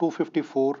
254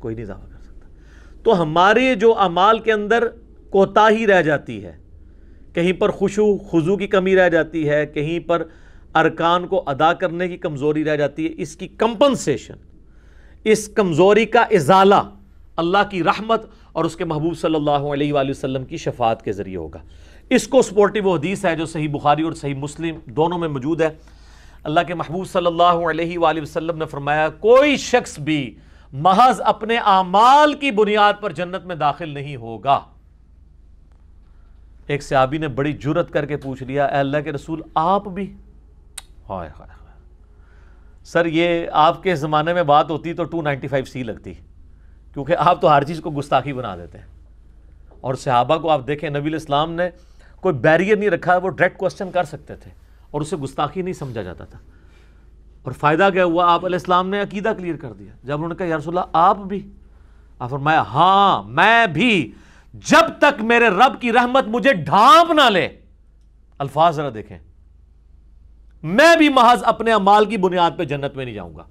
کوئی نہیں دعویٰ کر سکتا. تو ہمارے جو اعمال کے اندر کوتاہی رہ جاتی ہے، کہیں پر خشوع خضوع کی کمی رہ جاتی ہے، کہیں پر ارکان کو ادا کرنے کی کمزوری رہ جاتی ہے، اس کی کمپنسیشن، اس کمزوری کا ازالہ اللہ کی رحمت اور اس کے محبوب صلی اللہ علیہ وآلہ وسلم کی شفاعت کے ذریعے ہوگا. اس کو سپورٹی وہ حدیث ہے جو صحیح بخاری اور صحیح مسلم دونوں میں موجود ہے. اللہ کے محبوب صلی اللہ علیہ وآلہ وسلم نے فرمایا کوئی شخص بھی محض اپنے اعمال کی بنیاد پر جنت میں داخل نہیں ہوگا. ایک صحابی نے بڑی جرت کر کے پوچھ لیا اے اللہ کے رسول آپ بھی؟ ہائے ہائے سر، یہ آپ کے زمانے میں بات ہوتی تو 295C لگتی، کیونکہ آپ تو ہر چیز کو گستاخی بنا دیتے ہیں. اور صحابہ کو آپ دیکھیں، نبی علیہ السلام نے کوئی بیریئر نہیں رکھا، وہ ڈائریکٹ کوسچن کر سکتے تھے اور اسے گستاخی نہیں سمجھا جاتا تھا. اور فائدہ کیا ہوا؟ آپ علیہ السلام نے عقیدہ کلیئر کر دیا. جب انہوں نے کہا یا رسول اللہ آپ بھی؟ آپ فرمایا ہاں میں بھی، جب تک میرے رب کی رحمت مجھے ڈھانپ نہ لے. الفاظ ذرا دیکھیں، میں بھی محض اپنے اعمال کی بنیاد پہ جنت میں نہیں جاؤں گا.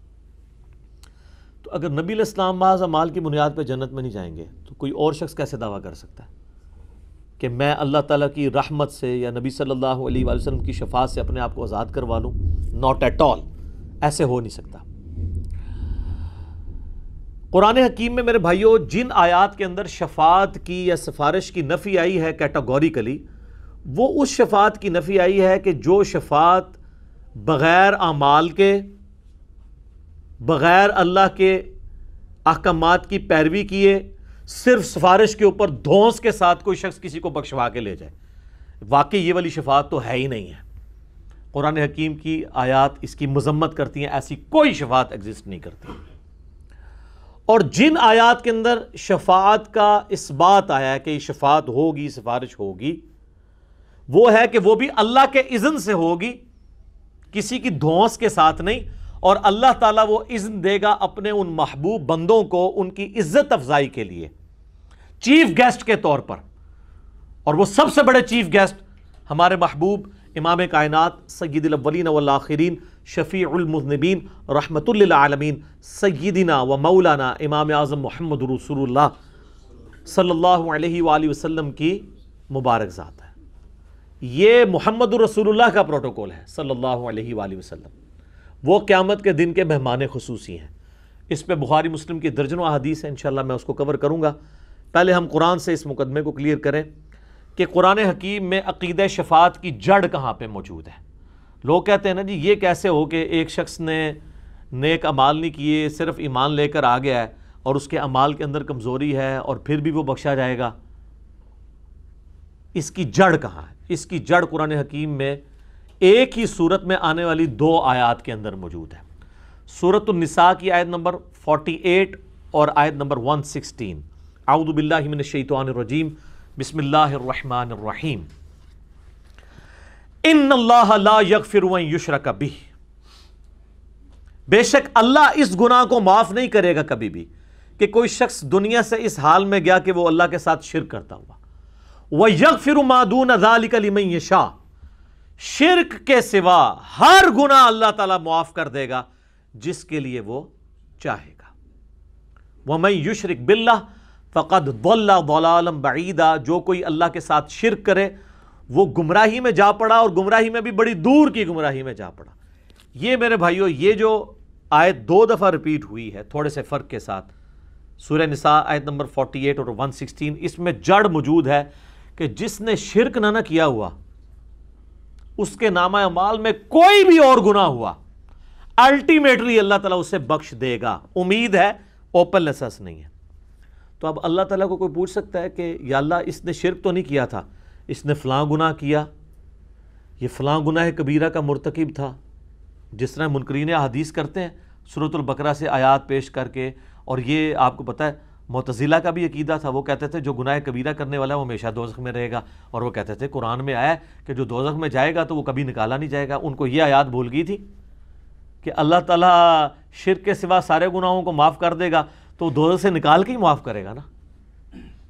تو اگر نبی علیہ السلام محض اعمال کی بنیاد پہ جنت میں نہیں جائیں گے تو کوئی اور شخص کیسے دعویٰ کر سکتا ہے کہ میں اللہ تعالیٰ کی رحمت سے یا نبی صلی اللہ علیہ وآلہ وسلم کی شفاعت سے اپنے آپ کو آزاد کروا لوں؟ ناٹ ایٹ آل، ایسے ہو نہیں سکتا. قرآن حکیم میں میرے بھائیوں جن آیات کے اندر شفاعت کی یا سفارش کی نفی آئی ہے کیٹاگوریکلی، وہ اس شفاعت کی نفی آئی ہے کہ جو شفاعت بغیر اعمال کے، بغیر اللہ کے احکامات کی پیروی کیے، صرف سفارش کے اوپر دھونس کے ساتھ کوئی شخص کسی کو بخشوا کے لے جائے. واقعی یہ والی شفاعت تو ہے ہی نہیں ہے. قرآن حکیم کی آیات اس کی مذمت کرتی ہیں، ایسی کوئی شفاعت ایگزسٹ نہیں کرتی. اور جن آیات کے اندر شفاعت کا اس بات آیا ہے کہ یہ شفاعت ہوگی، سفارش ہوگی، وہ ہے کہ وہ بھی اللہ کے اذن سے ہوگی، کسی کی دھونس کے ساتھ نہیں. اور اللہ تعالیٰ وہ اذن دے گا اپنے ان محبوب بندوں کو ان کی عزت افزائی کے لیے، چیف گیسٹ کے طور پر. اور وہ سب سے بڑے چیف گیسٹ ہمارے محبوب امام کائنات سید الاولین والآخرین شفیع المذنبین رحمت للعالمین سیدنا و مولانا امام اعظم محمد رسول اللہ صلی اللہ علیہ وآلہ وسلم کی مبارک ذات ہے. یہ محمد رسول اللہ کا پروٹوکول ہے صلی اللہ علیہ وآلہ وسلم. وہ قیامت کے دن کے مہمان خصوصی ہیں. اس پہ بخاری مسلم کی درجنوں احادیث ہیں، انشاءاللہ میں اس کو کور کروں گا. پہلے ہم قرآن سے اس مقدمے کو کلیئر کریں کہ قرآن حکیم میں عقیدہ شفاعت کی جڑ کہاں پہ موجود ہے. لوگ کہتے ہیں نا جی یہ کیسے ہو کہ ایک شخص نے نیک اعمال نہیں کیے، صرف ایمان لے کر آ گیا ہے اور اس کے اعمال کے اندر کمزوری ہے اور پھر بھی وہ بخشا جائے گا. اس کی جڑ کہاں ہے؟ اس کی جڑ قرآن حکیم میں ایک ہی صورت میں آنے والی 2 آیات کے اندر موجود ہے. سورۃ النساء کی آیت نمبر 48 اور آیت نمبر 116. اعوذ باللہ من الشیطان الرجیم، بسم اللہ الرحمن الرحیم. ان اللہ لا یغفر ان یشرک بہ، بے شک اللہ اس گناہ کو معاف نہیں کرے گا کبھی بھی کہ کوئی شخص دنیا سے اس حال میں گیا کہ وہ اللہ کے ساتھ شرک کرتا ہوا. وَيَغْفِرُ مَا دُونَ ذَلِكَ لِمَن يَشَاءُ، شرک کے سوا ہر گناہ اللہ تعالیٰ معاف کر دے گا جس کے لیے وہ چاہے گا. وَمَن يُشْرِكْ بِاللَّهِ فَقَدْ ضَلَّ ضَلَالًا بَعِيدًا، جو کوئی اللہ کے ساتھ شرک کرے وہ گمراہی میں جا پڑا، اور گمراہی میں بھی بڑی دور کی گمراہی میں جا پڑا. یہ میرے بھائیو یہ جو آیت 2 دفعہ ریپیٹ ہوئی ہے تھوڑے سے فرق کے ساتھ، سورہ نساء آیت نمبر 48 اور 116، اس میں جڑ موجود ہے کہ جس نے شرک نہ کیا ہوا اس کے نامہ اعمال میں کوئی بھی اور گناہ ہوا الٹیمیٹلی اللہ تعالیٰ اسے بخش دے گا. امید ہے، اوپن لیسنس نہیں ہے. تو اب اللہ تعالیٰ کو کوئی پوچھ سکتا ہے کہ یا اللہ اس نے شرک تو نہیں کیا تھا، اس نے فلاں گناہ کیا، یہ فلاں گناہ کبیرہ کا مرتکب تھا، جس طرح منکرین احادیث کرتے ہیں سورۃ البقرہ سے آیات پیش کر کے. اور یہ آپ کو پتہ ہے معتزلہ کا بھی عقیدہ تھا، وہ کہتے تھے جو گناہ کبیرہ کرنے والا ہے وہ ہمیشہ دوزخ میں رہے گا. اور وہ کہتے تھے قرآن میں آیا ہے کہ جو دوزخ میں جائے گا تو وہ کبھی نکالا نہیں جائے گا. ان کو یہ آیات بھول گئی تھی کہ اللہ تعالیٰ شرک کے سوا سارے گناہوں کو معاف کر دے گا تو دوزخ سے نکال کے ہی معاف کرے گا نا.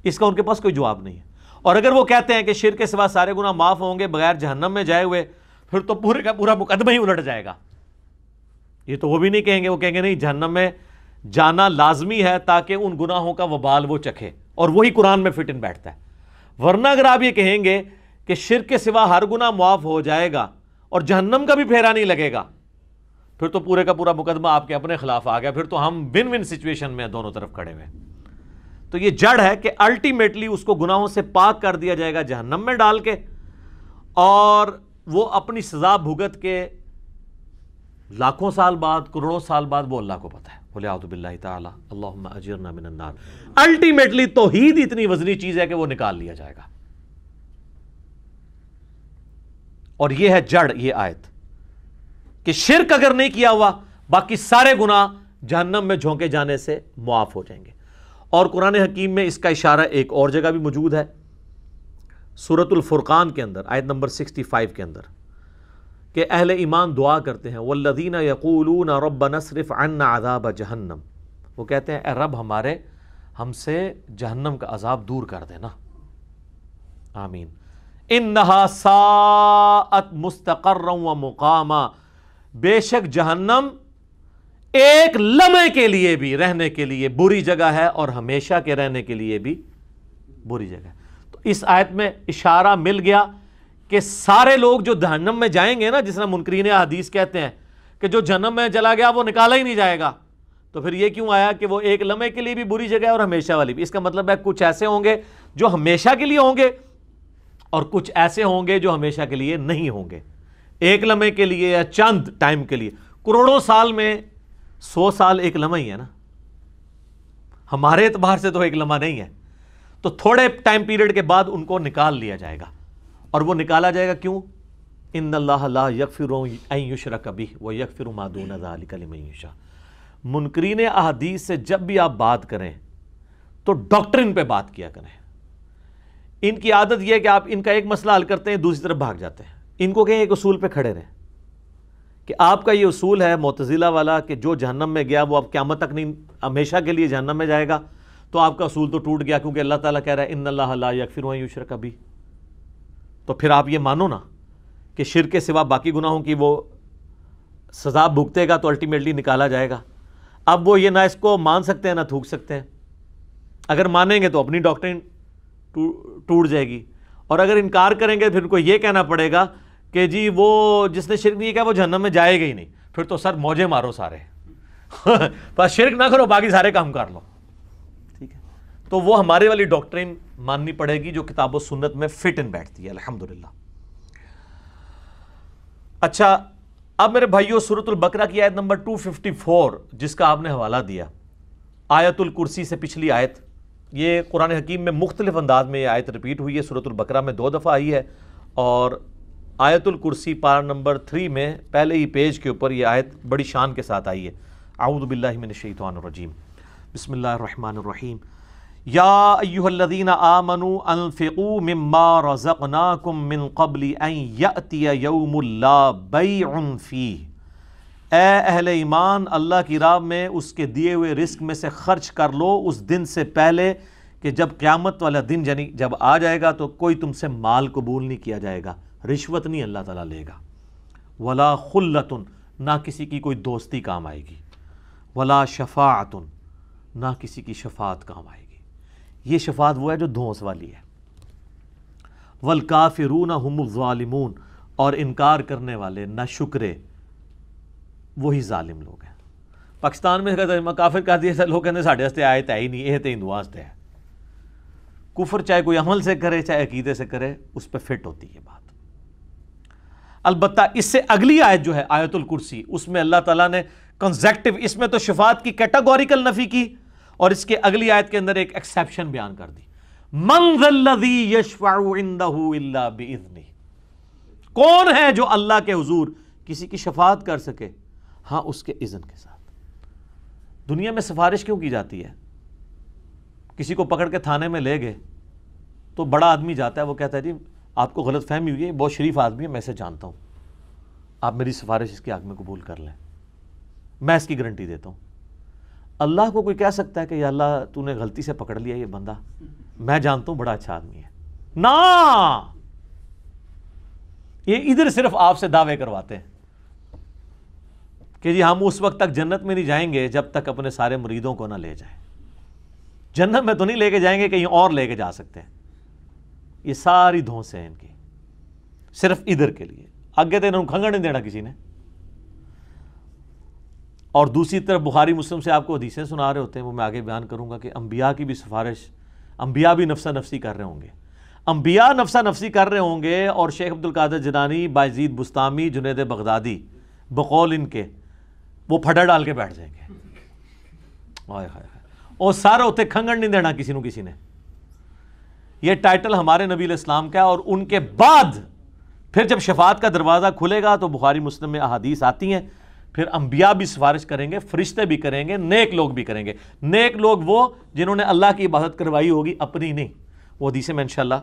اس کا ان کے پاس کوئی جواب نہیں ہے. اور اگر وہ کہتے ہیں کہ شرک کے سوا سارے گناہ معاف ہوں گے بغیر جہنم میں جائے ہوئے، پھر تو پورے کا پورا مقدمہ ہی الٹ جائے گا. یہ تو وہ بھی نہیں کہیں گے، وہ کہیں گے نہیں جہنم میں جانا لازمی ہے تاکہ ان گناہوں کا وبال وہ چکھے، اور وہی قرآن میں فٹ ان بیٹھتا ہے۔ ورنہ اگر آپ یہ کہیں گے کہ شرک کے سوا ہر گناہ معاف ہو جائے گا اور جہنم کا بھی پھیرا نہیں لگے گا، پھر تو پورے کا پورا مقدمہ آپ کے اپنے خلاف آ گیا، پھر تو ہم ون ون سچویشن میں دونوں طرف کھڑے ہوئے۔ تو یہ جڑ ہے کہ الٹیمیٹلی اس کو گناہوں سے پاک کر دیا جائے گا جہنم میں ڈال کے، اور وہ اپنی سزا بھگت کے لاکھوں سال بعد، کروڑوں سال بعد، وہ اللہ کو پتہ ہے۔ بولے اعوذ باللہ تعالی اللہم اجرنا من النار۔ الٹیمیٹلی توحید اتنی وزنی چیز ہے کہ وہ نکال لیا جائے گا، اور یہ ہے جڑ یہ آیت کہ شرک اگر نہیں کیا ہوا باقی سارے گناہ جہنم میں جھونکے جانے سے معاف ہو جائیں گے۔ اور قرآن حکیم میں اس کا اشارہ ایک اور جگہ بھی موجود ہے، سورۃ الفرقان کے اندر آیت نمبر 65 کے اندر، کہ اہل ایمان دعا کرتے ہیں والذین یقولون ربنا اصرف عنا عذاب جہنم، وہ کہتے ہیں اے رب ہمارے ہم سے جہنم کا عذاب دور کر دینا، آمین۔ انہا ساءت مستقرا و مقاما، بے شک جہنم ایک لمحے کے لیے بھی رہنے کے لیے بری جگہ ہے، اور ہمیشہ کے رہنے کے لیے بھی بری جگہ ہے۔ تو اس آیت میں اشارہ مل گیا کہ سارے لوگ جو جہنم میں جائیں گے نا، جس طرح منکرین احادیث کہتے ہیں کہ جو جہنم میں چلا گیا وہ نکالا ہی نہیں جائے گا، تو پھر یہ کیوں آیا کہ وہ ایک لمحے کے لیے بھی بری جگہ ہے اور ہمیشہ والی بھی؟ اس کا مطلب ہے کچھ ایسے ہوں گے جو ہمیشہ کے لیے ہوں گے، اور کچھ ایسے ہوں گے جو ہمیشہ کے لیے نہیں ہوں گے، ایک لمحے کے لیے یا چند ٹائم کے لیے۔ کروڑوں سال میں 100 سال ایک لمحہ ہی ہے نا، ہمارے اعتبار سے تو ایک لمحہ نہیں ہے، تو تھوڑے ٹائم پیریڈ کے بعد ان کو نکال لیا جائے گا، اور وہ نکالا جائے گا کیوں؟ ان اللہ لا یغفر ان یشرک بہ ویغفر ما دون ذلک لمن یشاء۔ منکرین احادیث سے جب بھی آپ بات کریں تو ڈاکٹرن پہ بات کیا کریں۔ ان کی عادت یہ ہے کہ آپ ان کا ایک مسئلہ حل کرتے ہیں دوسری طرف بھاگ جاتے ہیں۔ ان کو کہیں ایک اصول پہ کھڑے رہیں کہ آپ کا یہ اصول ہے معتزلہ والا کہ جو جہنم میں گیا وہ اب قیامت تک نہیں، ہمیشہ کے لیے جہنم میں جائے گا، تو آپ کا اصول تو ٹوٹ گیا، کیونکہ اللہ تعالیٰ کہہ رہا ہے ان اللہ لا یغفر ان یشرک بہ۔ تو پھر آپ یہ مانو نا کہ شرک کے سوا باقی گناہوں کی وہ سزا بھگتے گا تو الٹیمیٹلی نکالا جائے گا۔ اب وہ یہ نہ اس کو مان سکتے ہیں نہ تھوک سکتے ہیں۔ اگر مانیں گے تو اپنی ڈاکٹرن ٹوٹ جائے گی، اور اگر انکار کریں گے پھر ان کو یہ کہنا پڑے گا کہ جی وہ جس نے شرک نہیں کیا وہ جہنم میں جائے گا ہی نہیں۔ پھر تو سر موجے مارو سارے بس شرک نہ کرو، باقی سارے کام کر لو، ٹھیک ہے؟ تو وہ ہمارے والی ڈاکٹرن ماننی پڑے گی جو کتاب و سنت میں فٹ ان بیٹھتی ہے، الحمدللہ۔ اچھا، اب میرے بھائیو سورۃ البقرہ کی آیت نمبر 254 جس کا آپ نے حوالہ دیا، آیت الکرسی سے پچھلی آیت، یہ قرآن حکیم میں مختلف انداز میں یہ آیت ریپیٹ ہوئی ہے، سورۃ البقرہ میں 2 دفعہ آئی ہے، اور آیت الکرسی پارہ نمبر 3 میں پہلے ہی پیج کے اوپر یہ آیت بڑی شان کے ساتھ آئی ہے۔ اعوذ باللہ من الشیطان الرجیم، بسم اللہ الرحمن الرحیم، یا ایہا الذین آمنوا انفقوا مما رزقناکم من قبل ان یأتی یوم لا بیع فیہ، اے اہل ایمان اللہ کی راہ میں اس کے دیے ہوئے رزق میں سے خرچ کر لو اس دن سے پہلے کہ جب قیامت والا دن یعنی جب آ جائے گا تو کوئی تم سے مال قبول نہیں کیا جائے گا، رشوت نہیں اللہ تعالیٰ لے گا، ولا خلۃ، نہ کسی کی کوئی دوستی کام آئے گی، ولا شفاعت، نہ کسی کی شفاعت کام آئے گی۔ یہ شفاعت وہ ہے جو دھونس والی ہے۔ والکافرون هم الظالمون، اور انکار کرنے والے نہ شکرے وہی ظالم لوگ ہیں۔ پاکستان میں کافر کہہ دیا لوگ کہتے ہیں ساڈے واسطے آیت ہے ہی نہیں، یہ تو ہندوؤں واسطے ہے۔ کفر چاہے کوئی عمل سے کرے چاہے عقیدے سے کرے، اس پہ فٹ ہوتی ہے بات۔ البتہ اس سے اگلی آیت جو ہے آیت الکرسی، اس میں اللہ تعالیٰ نے کنزیکٹو، اس میں تو شفاعت کی کیٹاگوریکل نفی کی، اور اس کے اگلی آیت کے اندر ایک ایکسیپشن بیان کر دی، من ذا الذی یشفع عندہ الا باذنہ، کون ہے جو اللہ کے حضور کسی کی شفاعت کر سکے ہاں اس کے اذن کے ساتھ۔ دنیا میں سفارش کیوں کی جاتی ہے؟ کسی کو پکڑ کے تھانے میں لے گئے تو بڑا آدمی جاتا ہے، وہ کہتا ہے جی آپ کو غلط فہمی ہوئی ہے، بہت شریف آدمی ہے، میں اسے جانتا ہوں، آپ میری سفارش اس کے حق میں قبول کر لیں، میں اس کی گارنٹی دیتا ہوں۔ اللہ کو کوئی کہہ سکتا ہے کہ یا اللہ تو نے غلطی سے پکڑ لیا یہ بندہ، میں جانتا ہوں بڑا اچھا آدمی ہے؟ نا، یہ ادھر صرف آپ سے دعوے کرواتے ہیں، کہ جی ہم اس وقت تک جنت میں نہیں جائیں گے جب تک اپنے سارے مریدوں کو نہ لے جائیں. جنت میں تو نہیں لے کے جائیں گے, کہیں اور لے کے جا سکتے ہیں. یہ ساری دھونسیں ہیں ان کی, صرف ادھر کے لیے. آگے تو انہوں نے کھنگڑ نہیں دینا کسی نے. اور دوسری طرف بخاری مسلم سے آپ کو حدیثیں سنا رہے ہوتے ہیں, وہ میں آگے بیان کروں گا کہ انبیاء کی بھی سفارش, انبیاء بھی نفسا نفسی کر رہے ہوں گے. انبیاء نفسا نفسی کر رہے ہوں گے اور شیخ عبد القادر جیلانی, بایزید بستامی, جنید بغدادی بقول ان کے وہ پھٹا ڈال کے بیٹھ جائیں گے. اور سارا ہوتے کھنگڑ نہیں دینا کسی نو کسی نے. یہ ٹائٹل ہمارے نبی علیہ السلام کا ہے. اور ان کے بعد پھر جب شفاعت کا دروازہ کھلے گا تو بخاری مسلم میں احادیث آتی ہیں, پھر انبیاء بھی سفارش کریں گے, فرشتے بھی کریں گے, نیک لوگ بھی کریں گے. نیک لوگ وہ جنہوں نے اللہ کی عبادت کروائی ہوگی, اپنی نہیں. وہ حدیثیں میں انشاءاللہ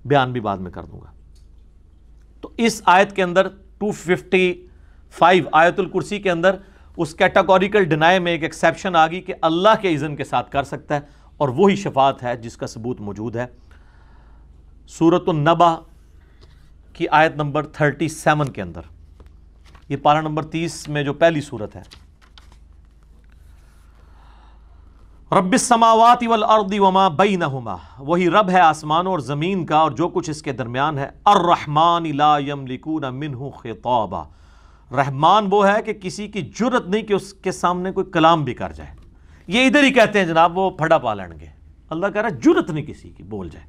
بیان بھی بعد میں کر دوں گا. تو اس آیت کے اندر 255 آیت الکرسی کے اندر اس کیٹاگوریکل ڈینائی میں ایک ایکسیپشن آ گئی کہ اللہ کے اذن کے ساتھ کر سکتا ہے, اور وہی شفاعت ہے جس کا ثبوت موجود ہے. سورۃ النبا کی آیت نمبر 37 کے اندر, یہ پارہ نمبر 30 میں جو پہلی سورت ہے, رب السماوات والارض وما بینہما, وہی رب ہے آسمانوں اور زمین کا اور جو کچھ اس کے درمیان ہے. الرحمن لا یملکون منہ خطابا, رحمان وہ ہے کہ کسی کی جرت نہیں کہ اس کے سامنے کوئی کلام بھی کر جائے. یہ ادھر ہی کہتے ہیں جناب وہ پھڑا پا لیں گے. اللہ کہہ رہا ہے جرت نہیں کسی کی بول جائے.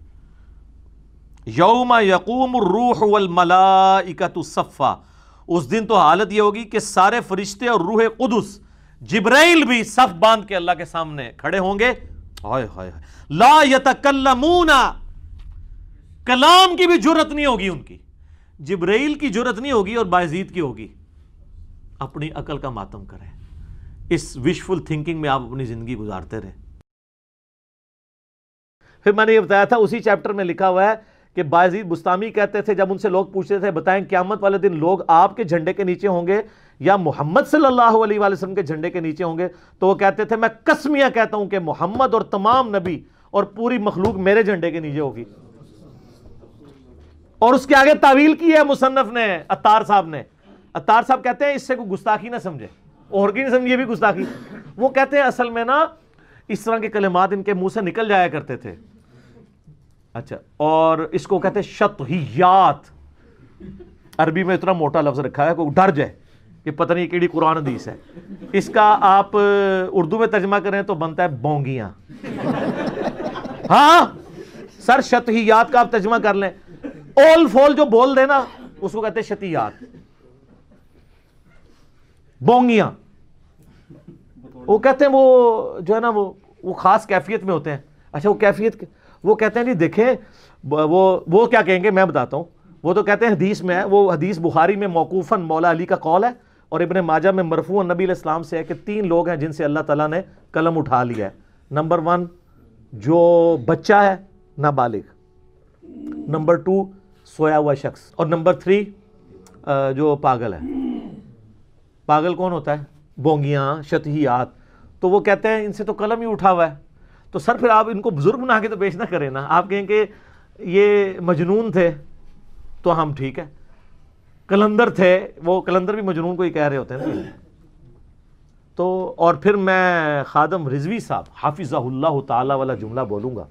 یوم یقوم الروح والملائکۃ صفا, اس دن تو حالت یہ ہوگی کہ سارے فرشتے اور روح قدس جبرائیل بھی صف باندھ کے اللہ کے سامنے کھڑے ہوں گے. ہائے ہائے, لا یتکلمون, کلام کی بھی جرت نہیں ہوگی ان کی. جبرائیل کی جرت نہیں ہوگی اور بایزید کی ہوگی. اپنی عقل کا ماتم کریں, اس وشفل تھنکنگ میں آپ اپنی زندگی گزارتے رہے. پھر میں نے یہ بتایا تھا اسی چیپٹر میں لکھا ہوا ہے کہ بایزید بستامی کہتے تھے جب ان سے لوگ پوچھتے تھے بتائیں قیامت والے دن لوگ آپ کے جھنڈے کے نیچے ہوں گے یا محمد صلی اللہ علیہ وآلہ وسلم کے جھنڈے کے نیچے ہوں گے, تو وہ کہتے تھے میں قسمیہ کہتا ہوں کہ محمد اور تمام نبی اور پوری مخلوق میرے جھنڈے کے نیچے ہوگی. اور اس کے آگے تعویل کی ہے مصنف نے, عطار صاحب نے. عطار صاحب کہتے ہیں اس سے کوئی گستاخی نہ سمجھے, اور کی نہیں سمجھے بھی گستاخی. وہ کہتے ہیں اصل میں نا اس طرح کے کلمات ان کے منہ سے نکل جایا کرتے تھے. اچھا, اور اس کو کہتے ہیں شطحیات. عربی میں اتنا موٹا لفظ رکھا ہے کوئی ڈر جائے کہ پتہ نہیں کیڑی قرآن حدیث ہے. اس کا آپ اردو میں ترجمہ کریں تو بنتا ہے بونگیاں. ہاں سر, شطحیات کا آپ ترجمہ کر لیں. اول فول جو بول دے نا اس کو کہتے ہیں شطحیات, بونگیاں. وہ کہتے ہیں وہ جو ہے نا وہ خاص کیفیت میں ہوتے ہیں. اچھا وہ کیفیت, وہ کہتے ہیں جی دیکھیں وہ کیا کہیں گے میں بتاتا ہوں. وہ تو کہتے ہیں حدیث میں ہے, وہ حدیث بخاری میں موقوفاً مولا علی کا قول ہے اور ابن ماجہ میں مرفوعاً نبی علیہ السلام سے ہے کہ 3 لوگ ہیں جن سے اللہ تعالیٰ نے قلم اٹھا لیا ہے. نمبر 1 جو بچہ ہے نابالغ, نمبر 2 سویا ہوا شخص, اور نمبر 3 جو پاگل ہے. پاگل کون ہوتا ہے؟ بونگیاں, شطحیات. تو وہ کہتے ہیں ان سے تو قلم ہی اٹھا ہوا ہے. تو سر پھر آپ ان کو بزرگ بنا کے تو پیش نہ کریں نا. آپ کہیں کہ یہ مجنون تھے تو ہم ٹھیک ہے, کلندر تھے, وہ کلندر بھی مجنون کو ہی کہہ رہے ہوتے ہیں نا. تو اور پھر میں خادم رضوی صاحب حافظہ اللہ تعالی والا جملہ بولوں گا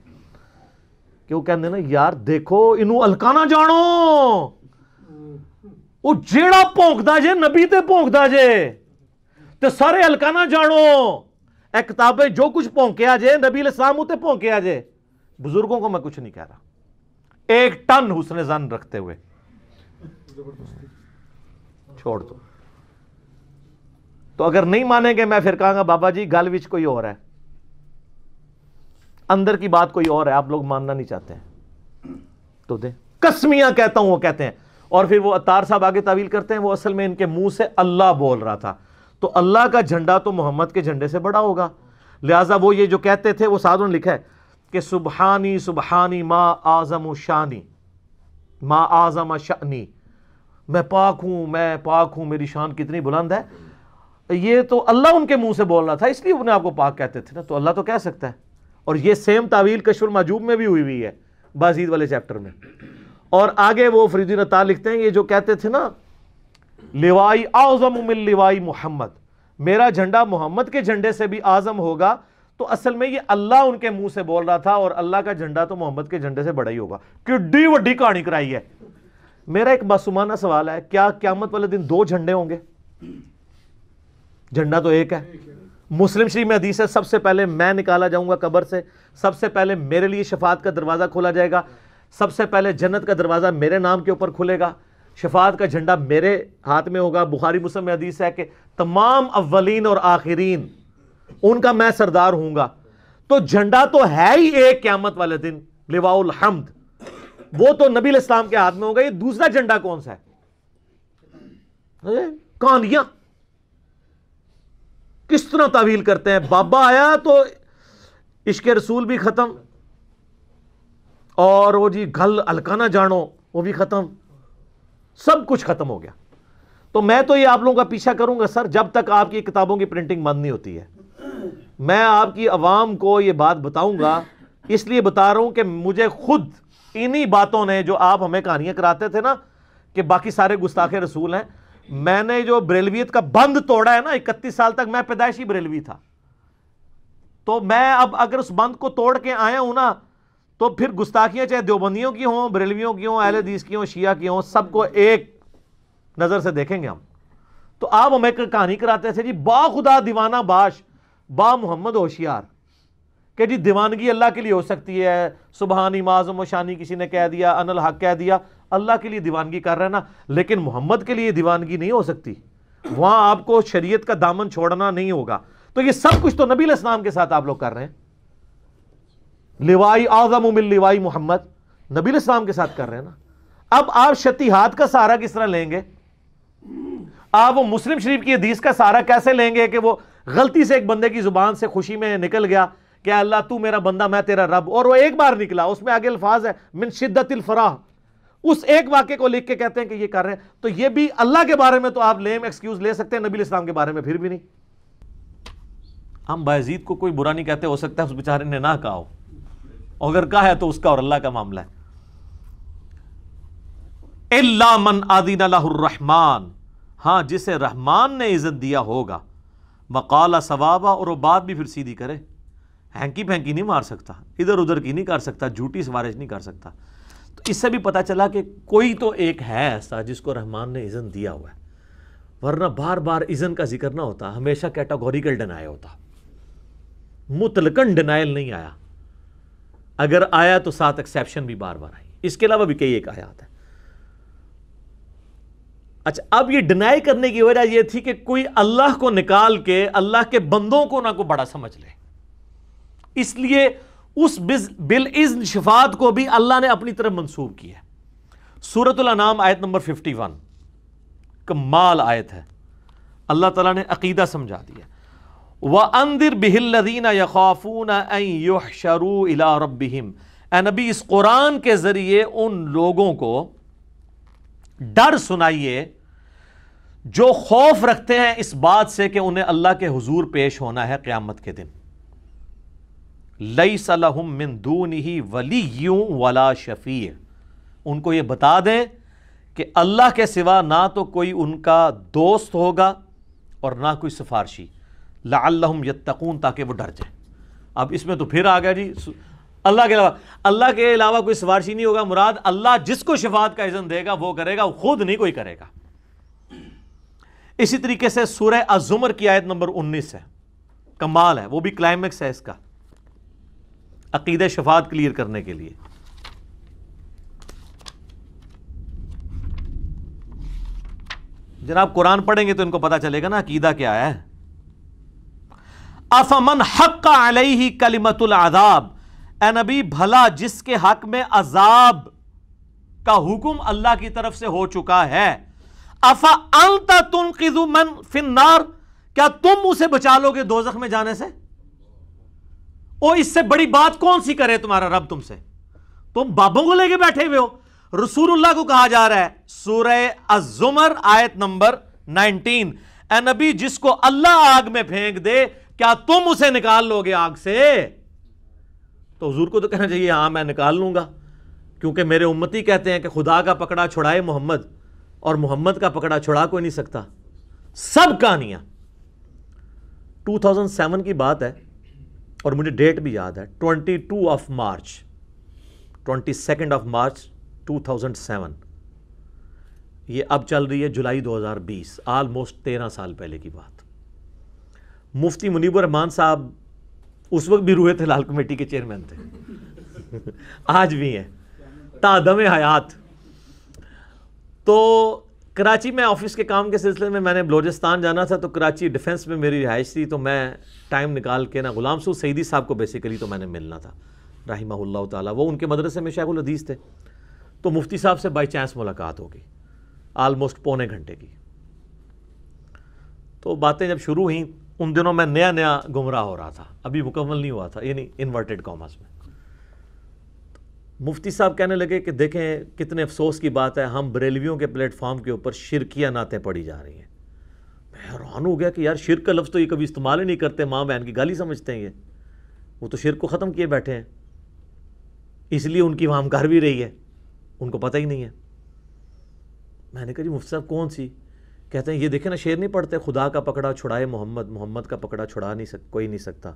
کہ وہ کہتے ہیں نا یار دیکھو انہوں الکانا جانو, وہ جیڑا پونکدا جے نبی تے پونکدا جے تے سارے الکانا جانو. اے کتابیں جو کچھ پونکیا جے نبی علیہ السلام تے پونکیا جے. بزرگوں کو میں کچھ نہیں کہہ رہا, 1 ٹن حسن ظن رکھتے ہوئے چھوڑ دو. تو اگر نہیں مانیں گے میں پھر کہاں گا بابا جی گل وچ کوئی اور ہے, اندر کی بات کوئی اور ہے, آپ لوگ ماننا نہیں چاہتے ہیں تو دیں. قسمیاں کہتا ہوں وہ کہتے ہیں. اور پھر وہ عطار صاحب آگے تعویل کرتے ہیں وہ اصل میں ان کے منہ سے اللہ بول رہا تھا, تو اللہ کا جھنڈا تو محمد کے جھنڈے سے بڑا ہوگا. لہٰذا وہ یہ جو کہتے تھے وہ ساتھ نے لکھا ہے کہ سبحانی سبحانی ما اعظم شانی ما اعظم شانی, میں پاک ہوں میری شان کتنی بلند ہے. یہ تو اللہ ان کے منہ سے بول رہا تھا اس لیے انہیں آپ کو پاک کہتے تھے نا, تو اللہ تو کہہ سکتا ہے. اور یہ سیم تعویل کشف المحجوب میں بھی ہوئی ہے بازید والے چیپٹر میں. اور آگے وہ فرید الدین عطار لکھتے ہیں یہ جو کہتے تھے نا لوائی اعظم من لوائی محمد, میرا جھنڈا محمد کے جھنڈے سے بھی اعظم ہوگا، تو اصل میں یہ اللہ ان کے منہ سے بول رہا تھا، اور اللہ کا جھنڈا تو محمد کے جھنڈے سے بڑا ہی ہوگا۔ کڈی وڈی کہانی کرائی ہے۔ میرا ایک معصومانہ سوال ہے، کیا قیامت والے دن دو جھنڈے ہوں گے؟ جھنڈا تو ایک ہے۔ مسلم شریف میں حدیث ہے سب سے پہلے میں نکالا جاؤں گا قبر سے، سب سے پہلے میرے لیے شفاعت کا دروازہ کھولا جائے گا، سب سے پہلے جنت کا دروازہ میرے نام کے اوپر کھلے گا، شفاعت کا جھنڈا میرے ہاتھ میں ہوگا۔ بخاری مسلم میں حدیث ہے کہ تمام اولین اور آخرین ان کا میں سردار ہوں گا۔ تو جھنڈا تو ہے ہی ایک قیامت والے دن، لواء الحمد، وہ تو نبی علیہ السلام کے ہاتھ میں ہوگا۔ یہ دوسرا جھنڈا کون سا ہے؟ کہانیاں کس طرح تعویل کرتے ہیں۔ بابا آیا تو عشق رسول بھی ختم، اور وہ جی گھل الکانا جانو وہ بھی ختم، سب کچھ ختم ہو گیا۔ تو میں تو یہ آپ لوگوں کا پیچھا کروں گا سر، جب تک آپ کی کتابوں کی پرنٹنگ بند نہیں ہوتی ہے۔ میں آپ کی عوام کو یہ بات بتاؤں گا، اس لیے بتا رہا ہوں کہ مجھے خود انہی باتوں نے، جو آپ ہمیں کہانیاں کراتے تھے نا کہ باقی سارے گستاخ رسول ہیں، میں نے جو بریلویت کا بند توڑا ہے نا، 31 سال تک میں پیدائشی بریلوی تھا، تو میں اب اگر اس بند کو توڑ کے آیا ہوں نا، تو پھر گستاخیاں چاہے دیوبندیوں کی ہوں، بریلویوں کی ہوں، اہل حدیث کی ہوں، شیعہ کی ہوں، سب کو ایک نظر سے دیکھیں گے ہم۔ تو آپ ہمیں کہانی کراتے تھے جی با خدا دیوانہ باش با محمد ہوشیار، کہ جی دیوانگی اللہ کے لیے ہو سکتی ہے، سبحانی معظم و شانی کسی نے کہہ دیا، ان الحق کہہ دیا، اللہ کے لیے دیوانگی کر رہے ہیں نا، لیکن محمد کے لیے دیوانگی نہیں ہو سکتی، وہاں آپ کو شریعت کا دامن چھوڑنا نہیں ہوگا۔ تو یہ سب کچھ تو نبی علیہ السلام کے ساتھ آپ لوگ کر رہے ہیں۔ لوائی اعظم من لوائی محمد نبی علیہ السلام کے ساتھ کر رہے ہیں نا۔ اب آپ شتیہات کا سہارا کس طرح لیں گے؟ آپ وہ مسلم شریف کی حدیث کا سہارا کیسے لیں گے کہ وہ غلطی سے ایک بندے کی زبان سے خوشی میں نکل گیا کہ اللہ تو میرا بندہ میں تیرا رب، اور وہ ایک بار نکلا، اس میں آگے الفاظ ہے من شدت الفرح، اس ایک واقعے کو لکھ کے کہتے ہیں کہ یہ کر رہے ہیں۔ تو یہ بھی اللہ کے بارے میں تو آپ لیم ایکسکیوز لے سکتے ہیں، نبی علیہ السلام کے بارے میں پھر بھی نہیں۔ ہم بایزید کو کوئی برا نہیں کہتے، ہو سکتا ہے اس بیچارے نے نہ کہا ہو، اگر کہا ہے تو اس کا اور اللہ کا معاملہ ہے۔ الا من اذن له الرحمن، ہاں جسے رحمان نے عزت دیا ہوگا، وقال صوابا، اور وہ بات بھی پھر سیدھی کرے، ہینکی پھینکی نہیں مار سکتا، ادھر ادھر کی نہیں کر سکتا، جھوٹی سفارش نہیں کر سکتا۔ تو اس سے بھی پتہ چلا کہ کوئی تو ایک ہے ایسا جس کو رحمان نے اذن دیا ہوا ہے، ورنہ بار بار اذن کا ذکر نہ ہوتا، ہمیشہ کیٹاگوریکل ڈینائل ہوتا، مطلقاً ڈینائل نہیں آیا، اگر آیا تو ساتھ ایکسیپشن بھی بار بار آئی۔ اس کے علاوہ بھی کئی ایک آیات ہیں۔ اچھا، اب یہ ڈینائی کرنے کی وجہ یہ تھی کہ کوئی اللہ کو نکال کے اللہ کے بندوں کو نہ کو بڑا سمجھ لے، اس لیے اس بالاذن شفاعت کو بھی اللہ نے اپنی طرف منسوب کیا ہے۔ سورۃ الانعام آیت نمبر 51 کمال آیت ہے، اللہ تعالیٰ نے عقیدہ سمجھا دیا۔ وَأَنذِرْ بِهِ الَّذِينَ يَخَافُونَ أَن يُحْشَرُوا إِلَىٰ رَبِّهِمْ، اے نبی اس قرآن کے ذریعے ان لوگوں کو ڈر سنائیے جو خوف رکھتے ہیں اس بات سے کہ انہیں اللہ کے حضور پیش ہونا ہے قیامت کے دن۔ لَيْسَ لَهُم مِّن دُونِهِ وَلِيٌّ وَلَا شَفِيعٌ، ان کو یہ بتا دیں کہ اللہ کے سوا نہ تو کوئی ان کا دوست ہوگا اور نہ کوئی سفارشی، لعلہم یتقون، تاکہ وہ ڈر جائیں۔ اب اس میں تو پھر آ گیا جی اللہ کے علاوہ کوئی سفارشی نہیں ہوگا، مراد اللہ جس کو شفاعت کا اذن دے گا وہ کرے گا، خود نہیں کوئی کرے گا۔ اسی طریقے سے سورہ الزمر کی آیت نمبر 19 ہے، کمال ہے، وہ بھی کلائمیکس ہے اس کا، عقیدہ شفاعت کلیئر کرنے کے لیے۔ جناب قرآن پڑھیں گے تو ان کو پتا چلے گا نا عقیدہ کیا ہے۔ افمن حق علیہ کلمۃ العذاب، اے نبی بھلا جس کے حق میں عذاب کا حکم اللہ کی طرف سے ہو چکا ہے، افانت تنقذ من فی النار، کیا تم اسے بچا لو گے دوزخ میں جانے سے؟ او اس سے بڑی بات کون سی کرے تمہارا رب تم سے؟ تم بابوں کو لے کے بیٹھے ہوئے ہو۔ رسول اللہ کو کہا جا رہا ہے سورہ الزمر آیت نمبر 19، اے نبی جس کو اللہ آگ میں پھینک دے کیا تم اسے نکال لو گے آگ سے؟ تو حضور کو تو کہنا چاہیے ہاں میں نکال لوں گا، کیونکہ میرے امتی کہتے ہیں کہ خدا کا پکڑا چھڑائے محمد، اور محمد کا پکڑا چھڑا کوئی نہیں سکتا۔ سب کہانیاں 2007 کی بات ہے اور مجھے ڈیٹ بھی یاد ہے، 22 مارچ 2007. یہ اب چل رہی ہے جولائی 2020، آلموسٹ 13 سال پہلے کی بات. مفتی منیب الرحمان صاحب اس وقت بھی روئے تھے، لال کمیٹی کے چیئرمین تھے، آج بھی ہیں تادم حیات. تو کراچی میں آفس کے کام کے سلسلے میں نے بلوچستان جانا تھا، تو کراچی ڈیفنس میں میری رہائش تھی، تو میں ٹائم نکال کے نا غلام سعود سعیدی صاحب کو بیسیکلی تو میں نے ملنا تھا رحمہ اللہ تعالیٰ. وہ ان کے مدرسے میں شیخ الحدیث تھے. تو مفتی صاحب سے بائی چانس ملاقات ہو گئی، آلموسٹ پونے گھنٹے کی. تو باتیں جب شروع ہوئیں، ان دنوں میں نیا گمراہ ہو رہا تھا، ابھی مکمل نہیں ہوا تھا، یعنی انورٹڈ کاماز میں. مفتی صاحب کہنے لگے کہ دیکھیں کتنے افسوس کی بات ہے، ہم بریلویوں کے پلیٹ فارم کے اوپر شرکیہ نعتیں پڑھی جا رہی ہیں. میں حیران ہو گیا کہ یار شرک کا لفظ تو یہ کبھی استعمال ہی نہیں کرتے، ماں بہن کی گالی سمجھتے ہیں، وہ تو شرک کو ختم کیے بیٹھے ہیں، اس لیے ان کی وہاں کر بھی رہی ہے، ان کو پتہ ہی نہیں ہے. میں نے کہا جی مفتی صاحب کون سی؟ کہتے ہیں یہ دیکھیں نا شعر نہیں پڑھتے، خدا کا پکڑا چھڑائے محمد، محمد کا پکڑا چھڑا نہیں کوئی نہیں سکتا.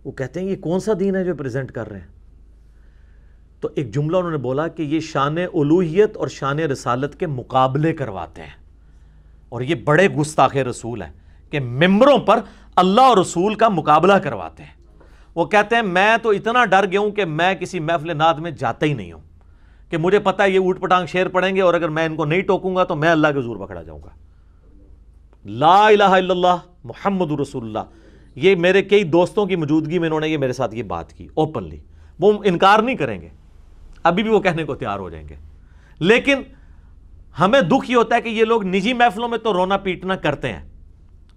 وہ کہتے ہیں یہ کون سا دین ہے جو پریزنٹ کر رہے ہیں؟ تو ایک جملہ انہوں نے بولا کہ یہ شان الوہیت اور شان رسالت کے مقابلے کرواتے ہیں، اور یہ بڑے گستاخ رسول ہیں کہ ممبروں پر اللہ اور رسول کا مقابلہ کرواتے ہیں. وہ کہتے ہیں میں تو اتنا ڈر گیا ہوں کہ میں کسی محفل نعت میں جاتا ہی نہیں ہوں، کہ مجھے پتہ ہے یہ اوٹ پٹانگ شعر پڑھیں گے، اور اگر میں ان کو نہیں ٹوکوں گا تو میں اللہ کے حضور پکڑا جاؤں گا. لا الہ الا اللہ محمد رسول اللہ. یہ میرے کئی دوستوں کی موجودگی میں انہوں نے یہ میرے ساتھ یہ بات کی اوپنلی، وہ انکار نہیں کریں گے، ابھی بھی وہ کہنے کو تیار ہو جائیں گے. لیکن ہمیں دکھ یہ ہوتا ہے کہ یہ لوگ نجی محفلوں میں تو رونا پیٹنا کرتے ہیں،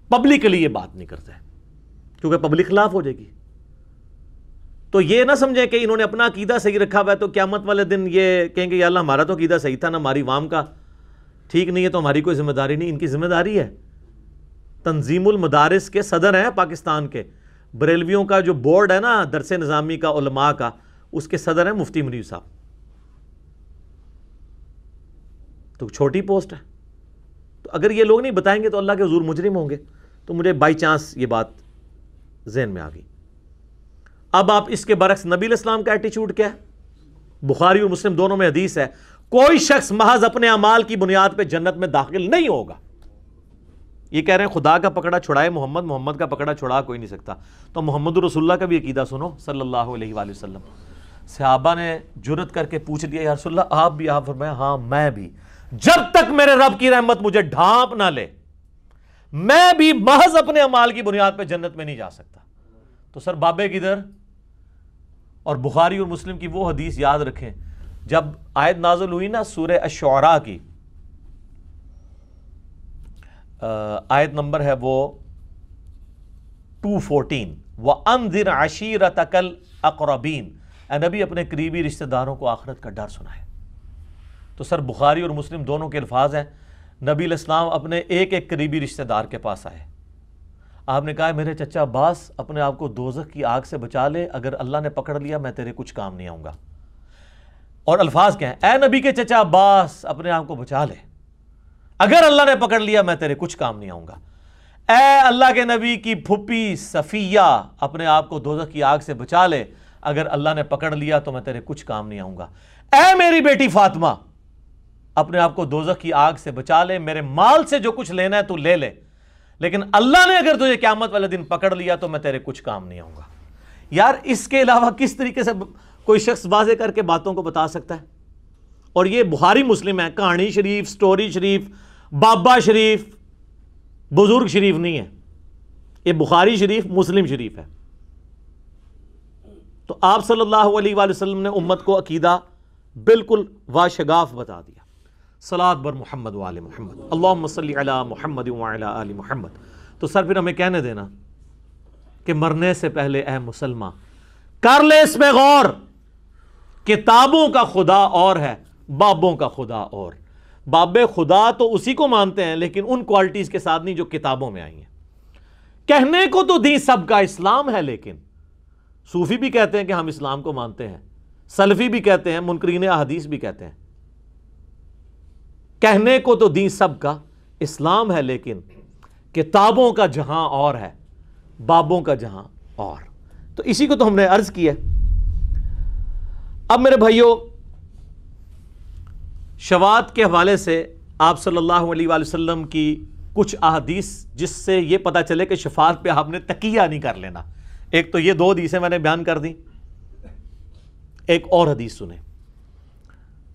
پبلکلی یہ بات نہیں کرتے ہیں، کیونکہ پبلک خلاف ہو جائے گی. تو یہ نہ سمجھیں کہ انہوں نے اپنا عقیدہ صحیح رکھا ہوا ہے تو قیامت والے دن یہ کہیں گے یا اللہ ہمارا تو عقیدہ صحیح تھا نا، ہماری عوام کا ٹھیک نہیں ہے تو ہماری کوئی ذمہ داری نہیں. ان کی ذمہ داری ہے. تنظیم المدارس کے صدر ہیں پاکستان کے، بریلویوں کا جو بورڈ ہے نا درس نظامی کا علماء کا، اس کے صدر ہیں مفتی منیب صاحب. تو چھوٹی پوسٹ ہے. تو اگر یہ لوگ نہیں بتائیں گے تو اللہ کے حضور مجرم ہوں گے. تو مجھے بائی چانس یہ بات ذہن میں آ گئی. اب آپ اس کے برعکس نبی علیہ السلام کا ایٹیچیوڈ کیا ہے؟ بخاری اور مسلم دونوں میں حدیث ہے، کوئی شخص محض اپنے اعمال کی بنیاد پہ جنت میں داخل نہیں ہوگا. یہ کہہ رہے ہیں خدا کا پکڑا چھڑائے محمد، محمد کا پکڑا چھڑا کوئی نہیں سکتا. تو محمد رسول اللہ کا بھی عقیدہ سنو صلی اللہ علیہ وآلہ وسلم. صحابہ نے جرت کر کے پوچھ لیا یا رسول اللہ آپ بھی؟ آپ فرمایا ہاں میں بھی، جب تک میرے رب کی رحمت مجھے ڈھانپ نہ لے میں بھی محض اپنے اعمال کی بنیاد پہ جنت میں نہیں جا سکتا. تو سر بابے کدھر؟ اور بخاری اور مسلم کی وہ حدیث یاد رکھیں جب آیت نازل ہوئی نا سورہ الشعراء کی، آیت نمبر ہے وہ 214، وَأَنذِرْ عَشِيرَتَكَ الْأَقْرَبِينَ. اے نبی اپنے قریبی رشتہ داروں کو آخرت کا ڈر سنائے. تو سر بخاری اور مسلم دونوں کے الفاظ ہیں، نبی علیہ السلام اپنے ایک ایک قریبی رشتہ دار کے پاس آئے. آپ نے کہا میرے چچا عباس اپنے آپ کو دوزخ کی آگ سے بچا لے، اگر اللہ نے پکڑ لیا میں تیرے کچھ کام نہیں آؤں گا. اور الفاظ کیا ہیں؟ اے نبی کے چچا عباس اپنے آپ کو بچا لے، اگر اللہ نے پکڑ لیا میں تیرے کچھ کام نہیں آؤں گا. اے اللہ کے نبی کی پھپھی صفیہ اپنے آپ کو دوزخ کی آگ سے بچا لے، اگر اللہ نے پکڑ لیا تو میں تیرے کچھ کام نہیں آؤں گا. اے میری بیٹی فاطمہ اپنے آپ کو دوزخ کی آگ سے بچا لے، میرے مال سے جو کچھ لینا ہے تو لے لے، لیکن اللہ نے اگر تجھے قیامت والے دن پکڑ لیا تو میں تیرے کچھ کام نہیں آؤں گا. یار اس کے علاوہ کس طریقے سے کوئی شخص واضح کر کے باتوں کو بتا سکتا ہے؟ اور یہ بخاری مسلم ہے، کہانی شریف، سٹوری شریف، بابا شریف، بزرگ شریف نہیں ہے، یہ بخاری شریف مسلم شریف ہے. تو آپ صلی اللہ علیہ وآلہ وسلم نے امت کو عقیدہ بالکل واشگاف بتا دیا. صلاۃ بر محمد وآل محمد، اللہم صلی علی محمد وعلی آل محمد. تو سر پھر ہمیں کہنے دینا کہ مرنے سے پہلے اے مسلمان کر لے اس پہ غور، کتابوں کا خدا اور ہے، بابوں کا خدا اور. باب خدا تو اسی کو مانتے ہیں لیکن ان کوالٹیز کے ساتھ نہیں جو کتابوں میں آئی ہیں. کہنے کو تو دین سب کا اسلام ہے، لیکن صوفی بھی کہتے ہیں کہ ہم اسلام کو مانتے ہیں، سلفی بھی کہتے ہیں، منکرین احادیث بھی کہتے ہیں. کہنے کو تو دین سب کا اسلام ہے لیکن کتابوں کا جہاں اور ہے. بابوں کا جہاں اور. تو اسی کو تو ہم نے عرض کیا. اب میرے بھائیوں، شفاعت کے حوالے سے آپ صلی اللہ علیہ وآلہ وسلم کی کچھ احادیث جس سے یہ پتا چلے کہ شفاعت پہ آپ نے تکیہ نہیں کر لینا. ایک تو یہ 2 حدیثیں میں نے بیان کر دی. ایک اور حدیث سنیں،